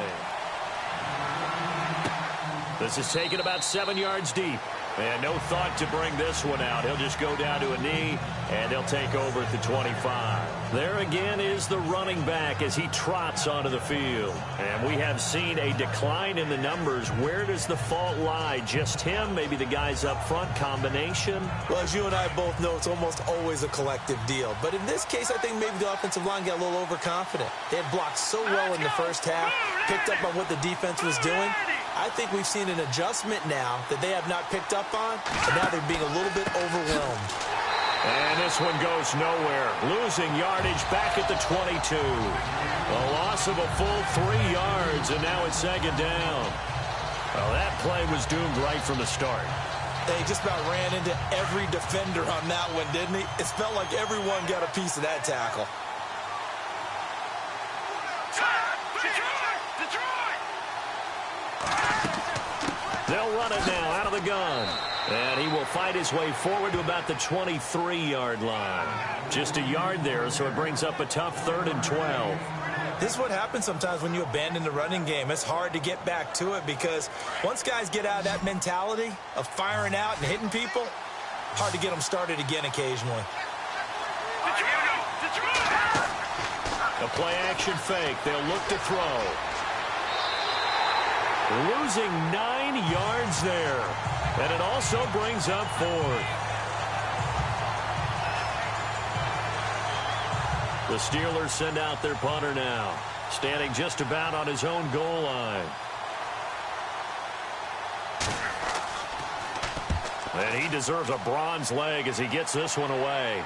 This is taken about 7 yards deep. And no thought to bring this one out. He'll just go down to a knee, and he'll take over at the 25. There again is the running back as he trots onto the field. And we have seen a decline in the numbers. Where does the fault lie? Just him? Maybe the guys up front? Combination? Well, as you and I both know, it's almost always a collective deal. But in this case, I think maybe the offensive line got a little overconfident. They had blocked so well in the first half, picked up on what the defense was doing. I think we've seen an adjustment now that they have not picked up on, and now they're being a little bit overwhelmed. And this one goes nowhere. Losing yardage back at the 22. A loss of a full 3 yards, and now it's 2nd down. Well, that play was doomed right from the start. They just about ran into every defender on that one, didn't he? It felt like everyone got a piece of that tackle. They'll run it now out of the gun. And he will fight his way forward to about the 23-yard line. Just a yard there, so it brings up a tough 3rd and 12. This is what happens sometimes when you abandon the running game. It's hard to get back to it because once guys get out of that mentality of firing out and hitting people, hard to get them started again occasionally. A play-action fake. They'll look to throw. Losing 9 yards there. And it also brings up 4th. The Steelers send out their punter now. Standing just about on his own goal line. And he deserves a bronze leg as he gets this one away.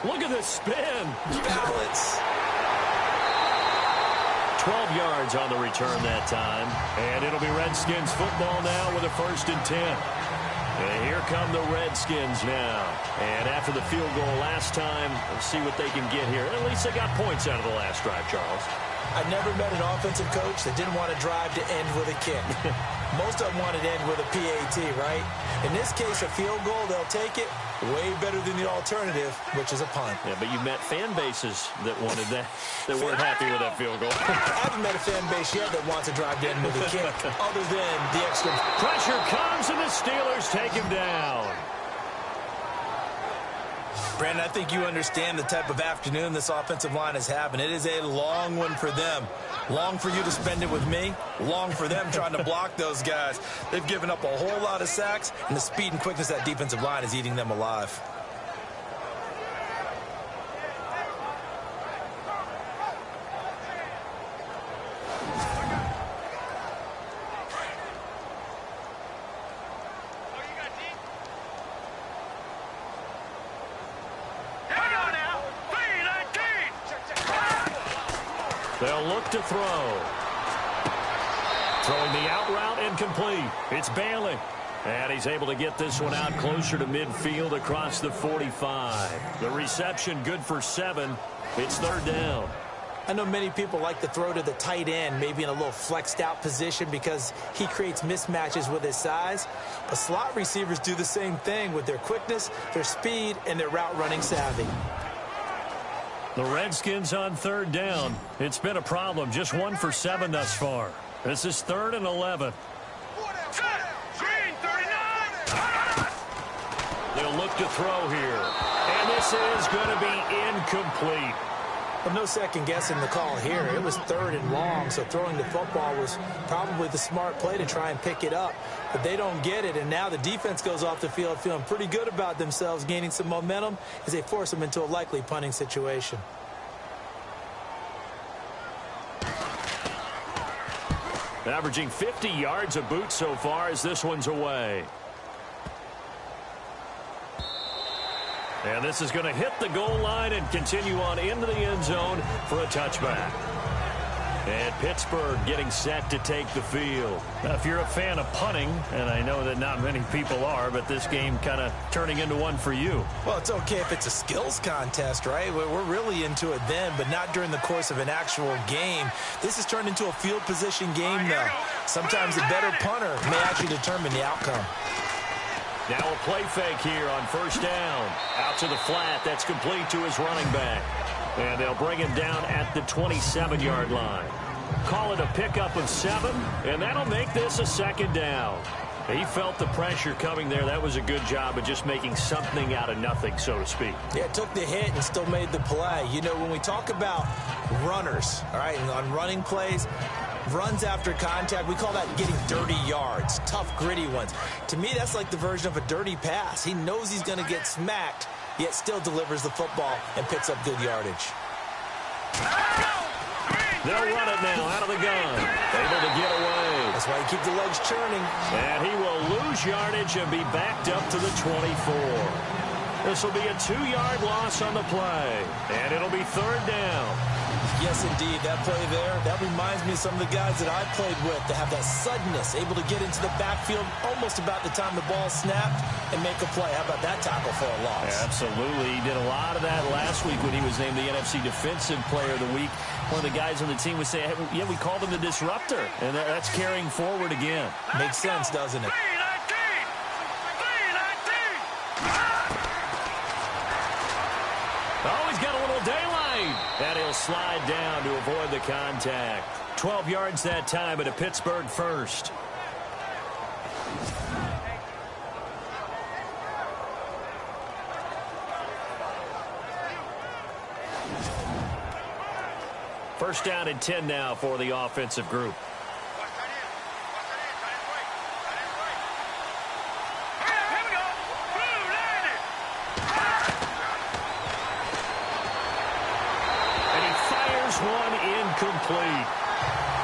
Look at this spin. Balance. 12 yards on the return that time. And it'll be Redskins football now with a 1st and 10. And here come the Redskins now. And after the field goal last time, let's see what they can get here. At least they got points out of the last drive, Charles. I've never met an offensive coach that didn't want to drive to end with a kick. Most of them wanted to end with a PAT, right? In this case, a field goal, they'll take it. Way better than the alternative, which is a punt. Yeah, but you've met fan bases that wanted that, that weren't happy with that field goal. I haven't met a fan base yet that wants to drive to end with a kick, other than the extra. Pressure comes, and the Steelers take him down. Brandon, I think you understand the type of afternoon this offensive line is having. It is a long one for them. Long for you to spend it with me. Long for them trying to block those guys. They've given up a whole lot of sacks, and the speed and quickness of that defensive line is eating them alive. They'll look to throw. Throwing the out route incomplete. It's Bailey. And he's able to get this one out closer to midfield across the 45. The reception good for 7. It's 3rd down. I know many people like to throw to the tight end, maybe in a little flexed out position because he creates mismatches with his size. But slot receivers do the same thing with their quickness, their speed, and their route running savvy. The Redskins on 3rd down. It's been a problem. Just 1 for 7 thus far. This is 3rd and 11. They'll look to throw here. And this is going to be incomplete. Well, no second guessing the call here. It was 3rd and long, so throwing the football was probably the smart play to try and pick it up. But they don't get it, and now the defense goes off the field feeling pretty good about themselves, gaining some momentum as they force them into a likely punting situation. Averaging 50 yards a boot so far as this one's away. And this is going to hit the goal line and continue on into the end zone for a touchback. And Pittsburgh getting set to take the field. Now, if you're a fan of punting, and I know that not many people are, but this game kind of turning into one for you. Well, it's okay if it's a skills contest, right? We're really into it then, but not during the course of an actual game. This has turned into a field position game, though. Sometimes a better punter may actually determine the outcome. Now a play fake here on 1st down. Out to the flat. That's complete to his running back. And they'll bring him down at the 27-yard line. Call it a pickup of 7, and that'll make this a 2nd down. He felt the pressure coming there. That was a good job of just making something out of nothing, so to speak. Yeah, took the hit and still made the play. You know, when we talk about runners, all right, and on running plays, runs after contact, we call that getting dirty yards, tough, gritty ones. To me, that's like the version of a dirty pass. He knows he's going to get smacked, yet still delivers the football and picks up good yardage. They'll run it now out of the gun. Able to get away. That's why you keep the legs churning. And he will lose yardage and be backed up to the 24. This will be a 2-yard loss on the play. And it'll be 3rd down. Yes, indeed. That play there, that reminds me of some of the guys that I played with that have that suddenness, able to get into the backfield almost about the time the ball snapped and make a play. How about that tackle for a loss? Yeah, absolutely. He did a lot of that last week when he was named the NFC Defensive Player of the Week. One of the guys on the team would say, hey, yeah, we called him the disruptor. And that's carrying forward again. Makes sense, doesn't it? Oh, he's got a little daylight. And he'll slide down to avoid the contact. 12 yards that time, but a Pittsburgh first. First down and 10 now for the offensive group. One incomplete.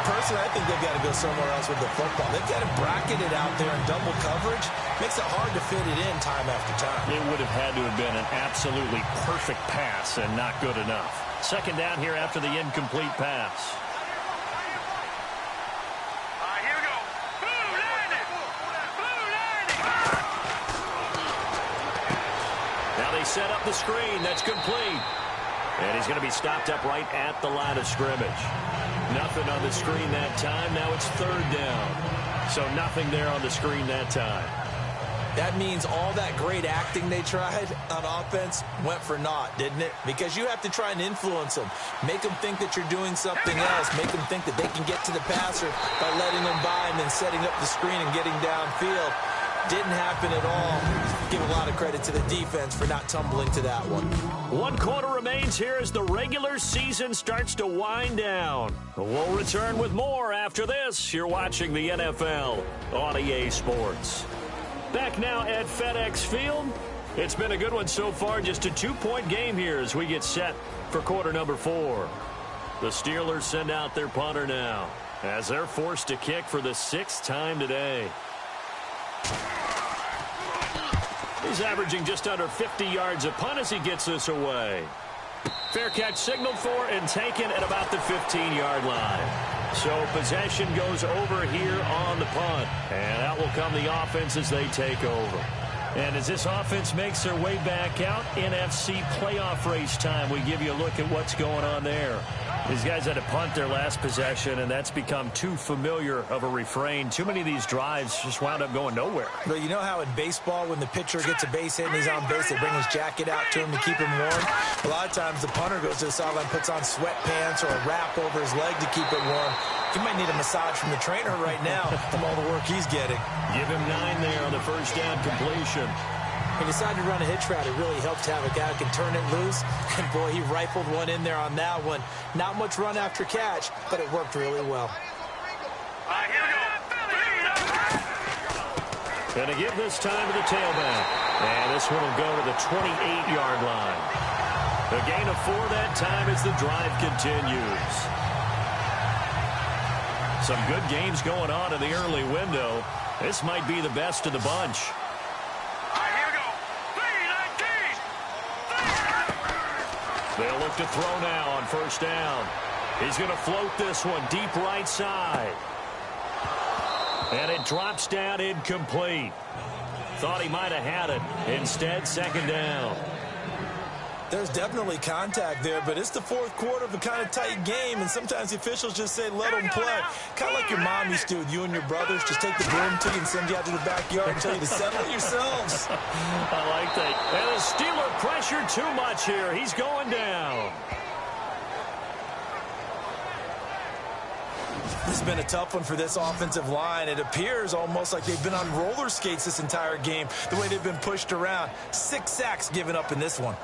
Personally, I think they've got to go somewhere else with the football. They've got to bracket it out there in double coverage. Makes it hard to fit it in time after time. It would have had to have been an absolutely perfect pass and not good enough. Second down here after the incomplete pass. Here we go. Blue landing. Blue landing. Now they set up the screen. That's complete. And he's going to be stopped up right at the line of scrimmage. Nothing on the screen that time. Now it's third down. So nothing there on the screen that time. That means all that great acting they tried on offense went for naught, didn't it? Because you have to try and influence them. Make them think that you're doing something else. Make them think that they can get to the passer by letting them by and then setting up the screen and getting downfield. Didn't happen at all. Give a lot of credit to the defense for not tumbling to that one. 1 quarter remains here as the regular season starts to wind down. We'll return with more after this. You're watching the NFL on EA Sports. Back now at FedEx Field. It's been a good one so far. Just a 2-point game here as we get set for quarter number 4. The Steelers send out their punter now as they're forced to kick for the 6th time today. He's averaging just under 50 yards a punt as he gets this away. Fair catch signaled for and taken at about the 15-yard line. So possession goes over here on the punt. And out will come the offense as they take over. And as this offense makes their way back out, NFC playoff race time, we give you a look at what's going on there. These guys had to punt their last possession, and that's become too familiar of a refrain. Too many of these drives just wound up going nowhere. But you know how in baseball, when the pitcher gets a base hit and he's on base, they bring his jacket out to him to keep him warm? A lot of times the punter goes to the sideline, puts on sweatpants or a wrap over his leg to keep it warm. He might need a massage from the trainer right now from all the work he's getting. Give him 9 there on the first down completion. He decided to run a hitch route. It really helps to have a guy who can turn it loose. And, boy, he rifled one in there on that one. Not much run after catch, but it worked really well. Here we go. Going to give this time to the tailback. And this one will go to the 28-yard line. A gain of 4 that time as the drive continues. Some good games going on in the early window. This might be the best of the bunch. They'll look to throw now on first down. He's going to float this one deep right side. And it drops down incomplete. Thought he might have had it. Instead, second down. There's definitely contact there, but it's the fourth quarter of a kind of tight game, and sometimes the officials just say, let them play. Kind of like your mom used to with you and your brothers. Just take the broom to you and send you out to the backyard and tell you to settle it yourselves. I like that. And the Steeler pressure too much here. He's going down. This has been a tough one for this offensive line. It appears almost like they've been on roller skates this entire game, the way they've been pushed around. 6 sacks given up in this one.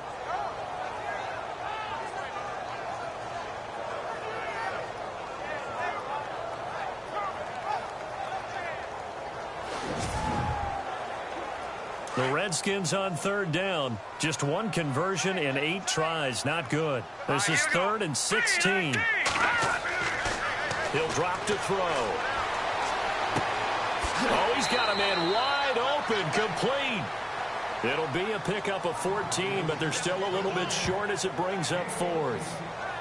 The Redskins on third down. Just 1 conversion in 8 tries. Not good. This is 3rd and 16. He'll drop to throw. Oh, he's got a man wide open. Complete. It'll be a pickup of 14, but they're still a little bit short as it brings up 4th.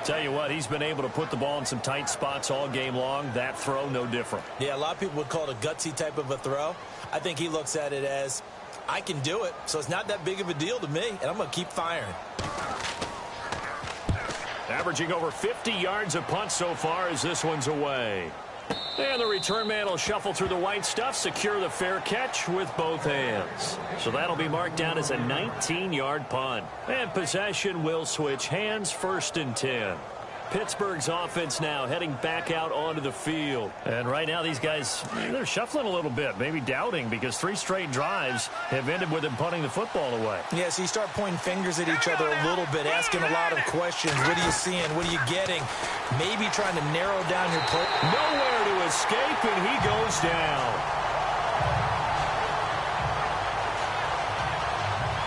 Tell you what, he's been able to put the ball in some tight spots all game long. That throw, no different. Yeah, a lot of people would call it a gutsy type of a throw. I think he looks at it as, I can do it, so it's not that big of a deal to me, and I'm going to keep firing. Averaging over 50 yards a punt so far as this one's away. And the return man will shuffle through the white stuff, secure the fair catch with both hands. So that'll be marked down as a 19-yard punt. And possession will switch hands, 1st and 10. Pittsburgh's offense now heading back out onto the field. And right now these guys, they're shuffling a little bit, maybe doubting, because 3 straight drives have ended with them punting the football away. Yeah, so you start pointing fingers at each other a little bit, asking a lot of questions. What are you seeing? What are you getting? Maybe trying to narrow down your play. Nowhere to escape, and he goes down.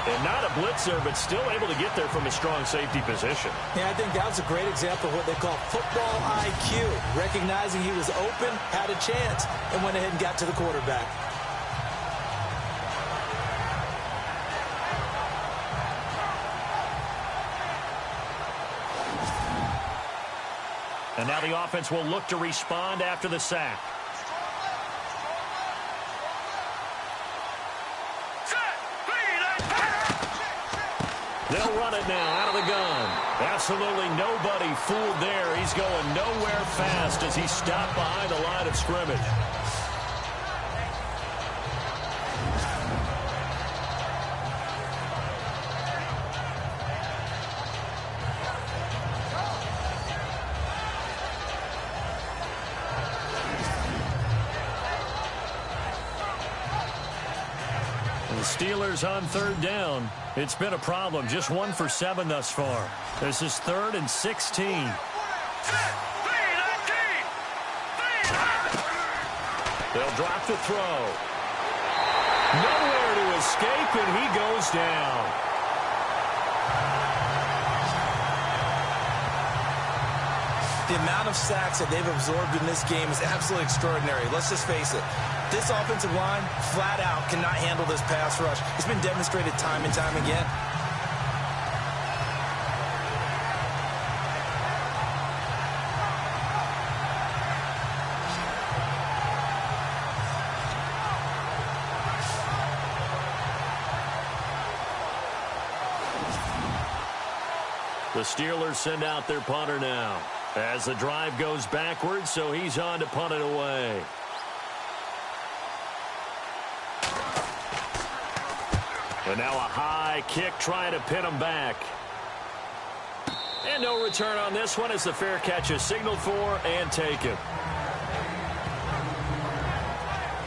And not a blitzer, but still able to get there from a strong safety position. Yeah, I think that was a great example of what they call football IQ. Recognizing he was open, had a chance, and went ahead and got to the quarterback. And now the offense will look to respond after the sack. They'll run it now out of the gun. Absolutely nobody fooled there. He's going nowhere fast as he stopped behind the line of scrimmage. The Steelers on third down. It's been a problem. Just 1 for 7 thus far. This is 3rd and 16. They'll drop the throw. Nowhere to escape, and he goes down. The amount of sacks that they've absorbed in this game is absolutely extraordinary. Let's just face it. This offensive line, flat out, cannot handle this pass rush. It's been demonstrated time and time again. The Steelers send out their punter now as the drive goes backwards, so he's on to punt it away. And now a high kick trying to pin him back. And no return on this one as the fair catch is signaled for and taken.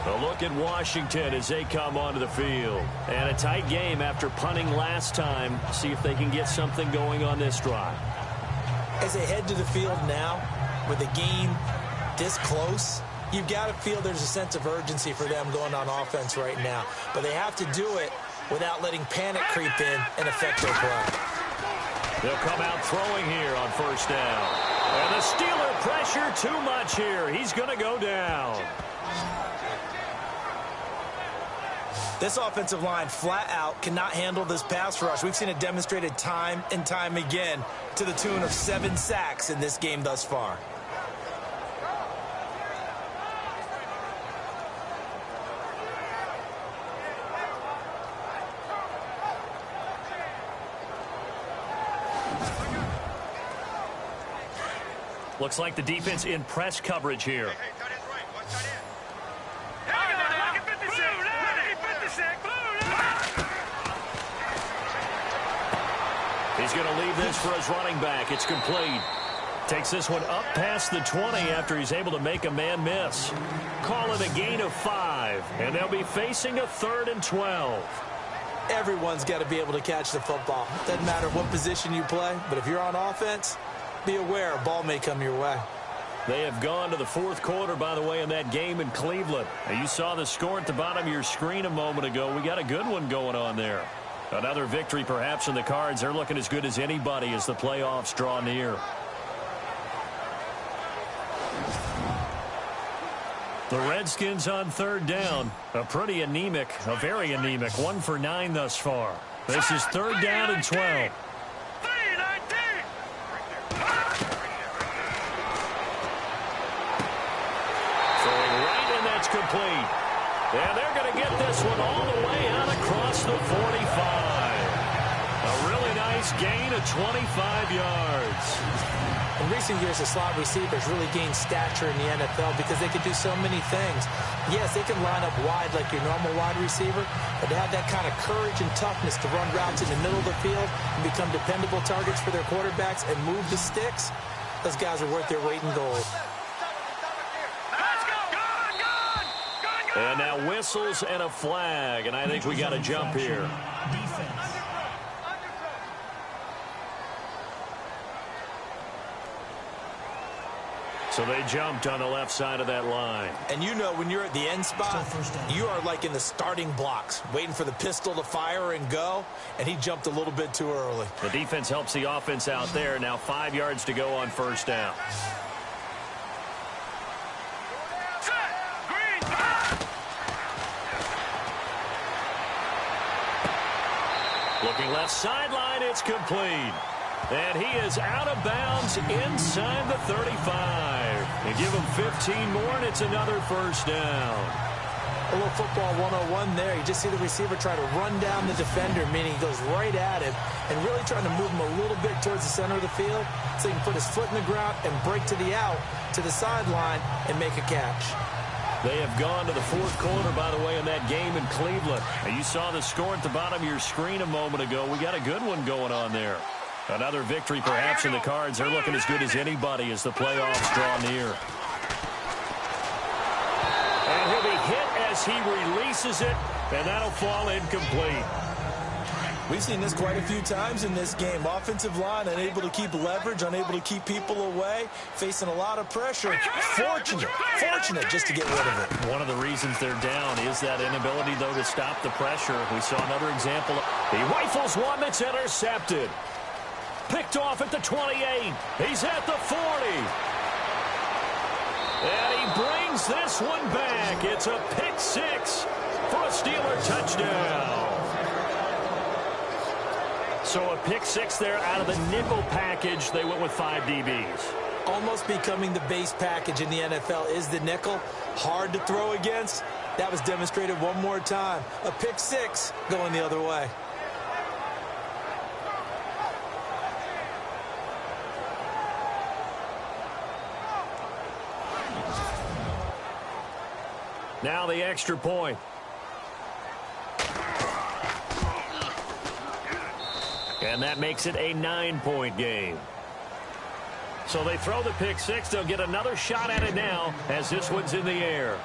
A look at Washington as they come onto the field. And a tight game after punting last time. See if they can get something going on this drive. As they head to the field now, with the game this close, you've got to feel there's a sense of urgency for them going on offense right now. But they have to do it without letting panic creep in and affect their play. They'll come out throwing here on first down. And the Steeler pressure too much here. He's going to go down. This offensive line flat out cannot handle this pass rush. We've seen it demonstrated time and time again to the tune of 7 sacks in this game thus far. Looks like the defense in press coverage here. He's going to leave this for his running back. It's complete. Takes this one up past the 20 after he's able to make a man miss. Call it a gain of 5, and they'll be facing a 3rd and 12. Everyone's got to be able to catch the football. Doesn't matter what position you play, but if you're on offense, be aware a ball may come your way. They have gone to the 4th quarter, by the way, in that game in Cleveland. Now, you saw the score at the bottom of your screen a moment ago. We got a good one going on there. Another victory perhaps in the cards. They're looking as good as anybody as the playoffs draw near. The Redskins on 3rd down. A pretty anemic, a very anemic 1 for 9 thus far. This is 3rd down and 12. Complete. And they're going to get this one all the way out across the 45. A really nice gain of 25 yards. In recent years, the slot receivers really gained stature in the NFL because they can do so many things. Yes, they can line up wide like your normal wide receiver, but to have that kind of courage and toughness to run routes in the middle of the field and become dependable targets for their quarterbacks and move the sticks, those guys are worth their weight in gold. And now whistles and a flag, and I think we got a jump here. So they jumped on the left side of that line. And you know when you're at the end spot, you are like in the starting blocks, waiting for the pistol to fire and go, and he jumped a little bit too early. The defense helps the offense out there. Now 5 yards to go on first down. Looking left sideline, it's complete. And he is out of bounds inside the 35. And give him 15 more, and it's another first down. A little football 101 there. You just see the receiver try to run down the defender, meaning he goes right at him and really trying to move him a little bit towards the center of the field so he can put his foot in the ground and break to the out, to the sideline, and make a catch. They have gone to the fourth quarter, by the way, in that game in Cleveland. And you saw the score at the bottom of your screen a moment ago. We got a good one going on there. Another victory perhaps in the cards. They're looking as good as anybody as the playoffs draw near. And he'll be hit as he releases it, and that'll fall incomplete. We've seen this quite a few times in this game. Offensive line unable to keep leverage, unable to keep people away, facing a lot of pressure. Fortunate just to get rid of it. One of the reasons they're down is that inability, though, to stop the pressure. We saw another example. He rifles one that's intercepted. Picked off at the 28. He's at the 40. And he brings this one back. It's a pick six for a Steeler touchdown. So a pick six there out of the nickel package. They went with 5 DBs. Almost becoming the base package in the NFL is the nickel. Hard to throw against. That was demonstrated one more time. A pick six going the other way. Now the extra point. And that makes it a 9-point game. So they throw the pick six. They'll get another shot at it now as this one's in the air.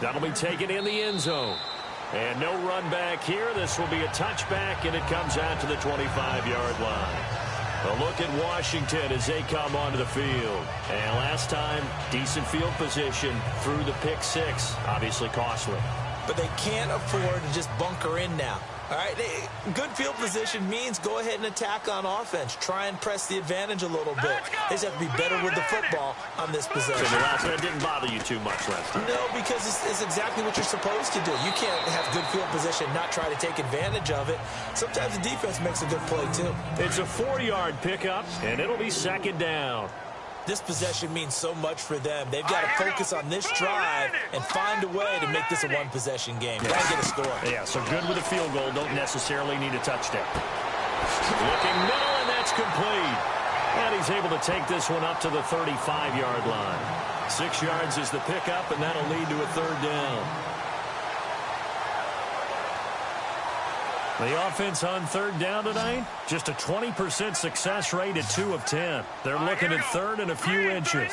That'll be taken in the end zone. And no run back here. This will be a touchback, and it comes out to the 25-yard line. A look at Washington as they come onto the field. And last time, decent field position through the pick six. Obviously costly. But they can't afford to just bunker in now. All right, good field position means go ahead and attack on offense. Try and press the advantage a little bit. They just have to be better with the football on this possession. So the last one didn't bother you too much last time. No, because it's exactly what you're supposed to do. You can't have good field position, not try to take advantage of it. Sometimes the defense makes a good play, too. It's a 4-yard pickup, and it'll be second down. This possession means so much for them. They've got to focus on this drive and find a way to make this a one-possession game. Got to get a score. Yeah, so good with a field goal. Don't necessarily need a touchdown. Looking middle, and that's complete. And he's able to take this one up to the 35-yard line. 6 yards is the pickup, and that'll lead to a third down. The offense on third down tonight, just a 20% success rate at 2 of 10. They're looking at third and a few inches.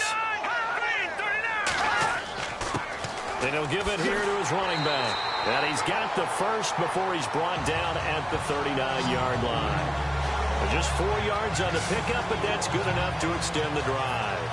Then he'll give it here to his running back. And he's got the first before he's brought down at the 39-yard line. Just 4 yards on the pickup, but that's good enough to extend the drive.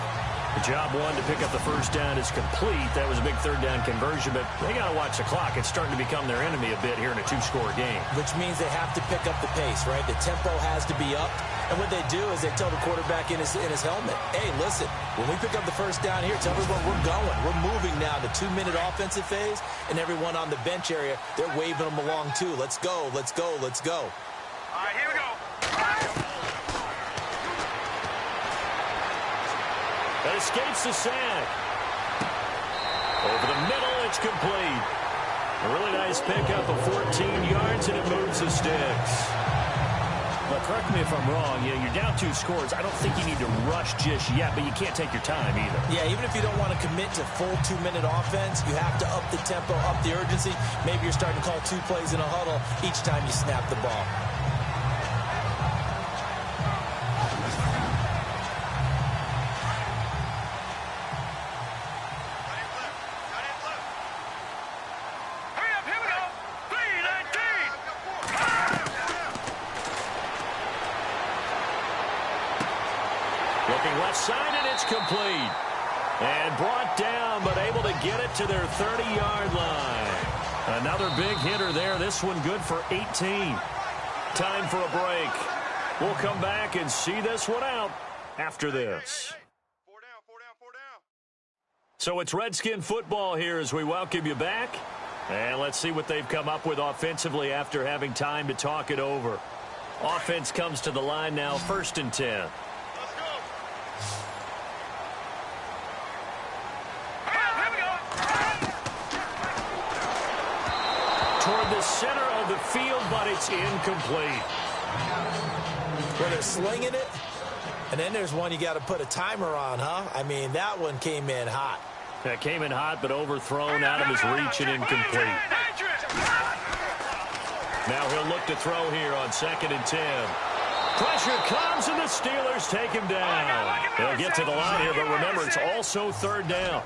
The job one to pick up the first down is complete. That was a big third down conversion, but they got to watch the clock. It's starting to become their enemy a bit here in a 2-score game. Which means they have to pick up the pace, right? The tempo has to be up. And what they do is they tell the quarterback in his helmet, hey, listen, when we pick up the first down here, tell everyone we're going. We're moving now to 2-minute offensive phase, and everyone on the bench area, they're waving them along too. Let's go, let's go, let's go. All right, here we go. That escapes the sack. Over the middle, it's complete. A really nice pickup of 14 yards, and it moves the sticks. But correct me if I'm wrong, you're down 2 scores. I don't think you need to rush just yet, but you can't take your time either. Yeah, even if you don't want to commit to full 2-minute offense, you have to up the tempo, up the urgency. Maybe you're starting to call 2 plays in a huddle each time you snap the ball. Looking left side, and it's complete. And brought down, but able to get it to their 30-yard line. Another big hitter there. This one good for 18. Time for a break. We'll come back and see this one out after this. 4 down, 4 down, 4 down. So it's Redskin football here as we welcome you back. And let's see what they've come up with offensively after having time to talk it over. Offense comes to the line now, 1st and 10. Let's go. Here we go. Toward the center of the field, but it's incomplete. Where they're slinging it, and then there's one you got to put a timer on, huh? I mean, that one came in hot. That came in hot, but overthrown out of his reach and incomplete. Now he'll look to throw here on 2nd and 10. Pressure comes, and the Steelers take him down. They'll get to the line here, but remember, it's also 3rd down.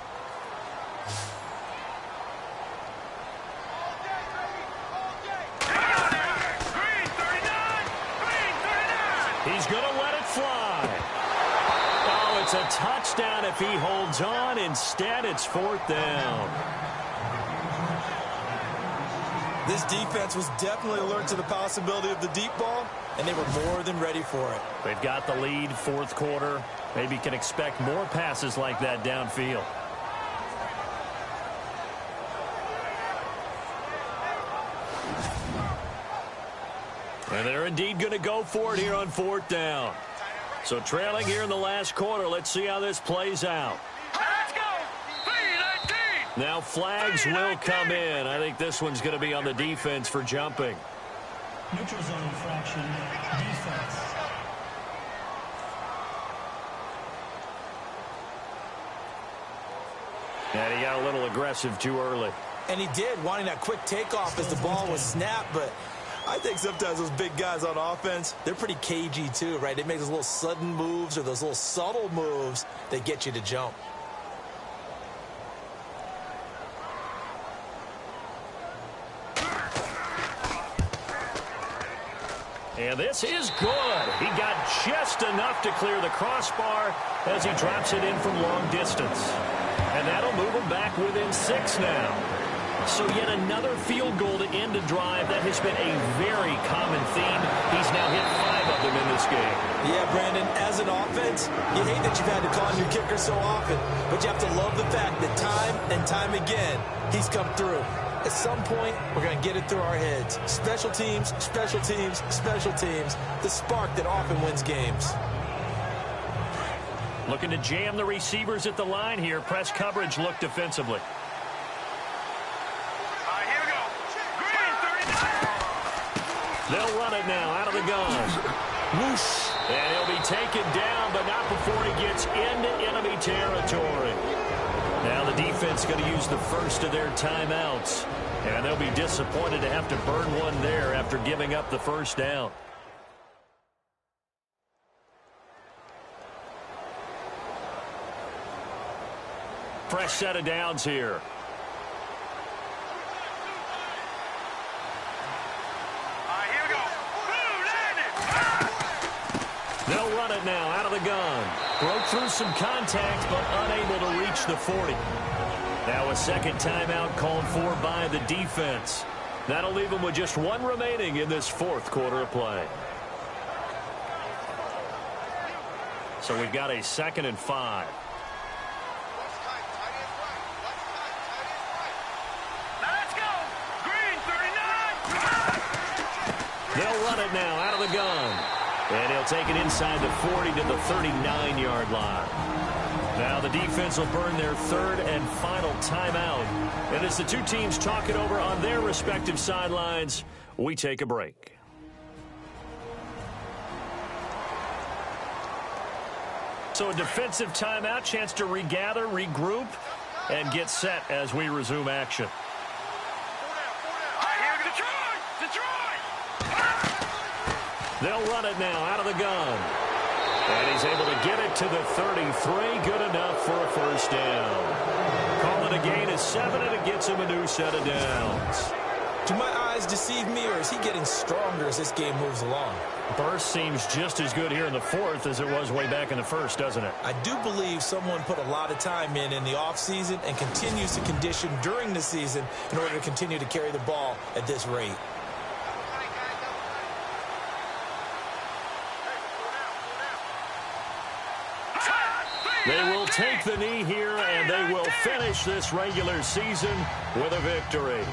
He's going to let it fly. Oh, it's a touchdown if he holds on. Instead, it's 4th down. This defense was definitely alert to the possibility of the deep ball, and they were more than ready for it. They've got the lead, 4th quarter. Maybe can expect more passes like that downfield. And they're indeed going to go for it here on 4th down. So trailing here in the last quarter. Let's see how this plays out. Let's go. 3-19. Now flags will come in. I think this one's going to be on the defense for jumping. Neutral zone infraction, defense. And he got a little aggressive too early. And he did, wanting that quick takeoff as the ball was snapped, but I think sometimes those big guys on offense, they're pretty cagey too, right? They make those little sudden moves or those little subtle moves that get you to jump. And this is good. He got just enough to clear the crossbar as he drops it in from long distance. And that'll move him back within 6 now. So yet another field goal to end a drive. That has been a very common theme. He's now hit 5 of them in this game. Yeah, Brandon, as an offense, you hate that you've had to call on your kicker so often, but you have to love the fact that time and time again, he's come through. At some point, we're going to get it through our heads. Special teams, special teams, special teams. The spark that often wins games. Looking to jam the receivers at the line here. Press coverage look defensively. Here we go. Green, 39. They'll run it now out of the gun. Whoosh. And he'll be taken down, but not before he gets into enemy territory. Now the defense going to use the first of their timeouts. And they'll be disappointed to have to burn one there after giving up the 1st down. Fresh set of downs here. Here we go. Boom, landed. They'll run it now out of the gun. Broke through some contact, but unable to reach the 40. Now a 2nd timeout called for by the defense. That'll leave them with just 1 remaining in this 4th quarter of play. So we've got a 2nd and 5. Let's go. Green, 39. They'll run it now out of the gun. And he'll take it inside the 40 to the 39-yard line. Now the defense will burn their 3rd and final timeout. And as the two teams talk it over on their respective sidelines, we take a break. So a defensive timeout, chance to regather, regroup, and get set as we resume action. Here we go. Detroit. They'll run it now out of the gun. And he's able to get it to the 33. Good enough for a 1st down. Calling a gain of 7, and it gets him a new set of downs. Do my eyes deceive me, or is he getting stronger as this game moves along? Burst seems just as good here in the fourth as it was way back in the first, doesn't it? I do believe someone put a lot of time in the offseason and continues to condition during the season in order to continue to carry the ball at this rate. They will take the knee here, and they will finish this regular season with a victory.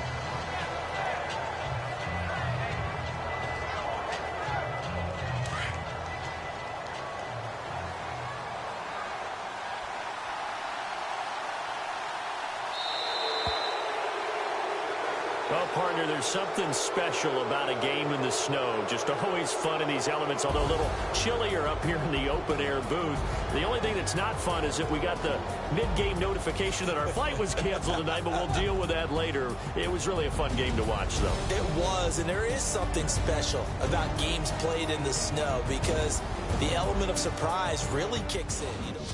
Well, partner, there's something special about a game in the snow. Just always fun in these elements, although a little chillier up here in the open-air booth. The only thing that's not fun is that we got the mid-game notification that our flight was canceled tonight, but we'll deal with that later. It was really a fun game to watch, though. It was, and there is something special about games played in the snow because the element of surprise really kicks in. You know?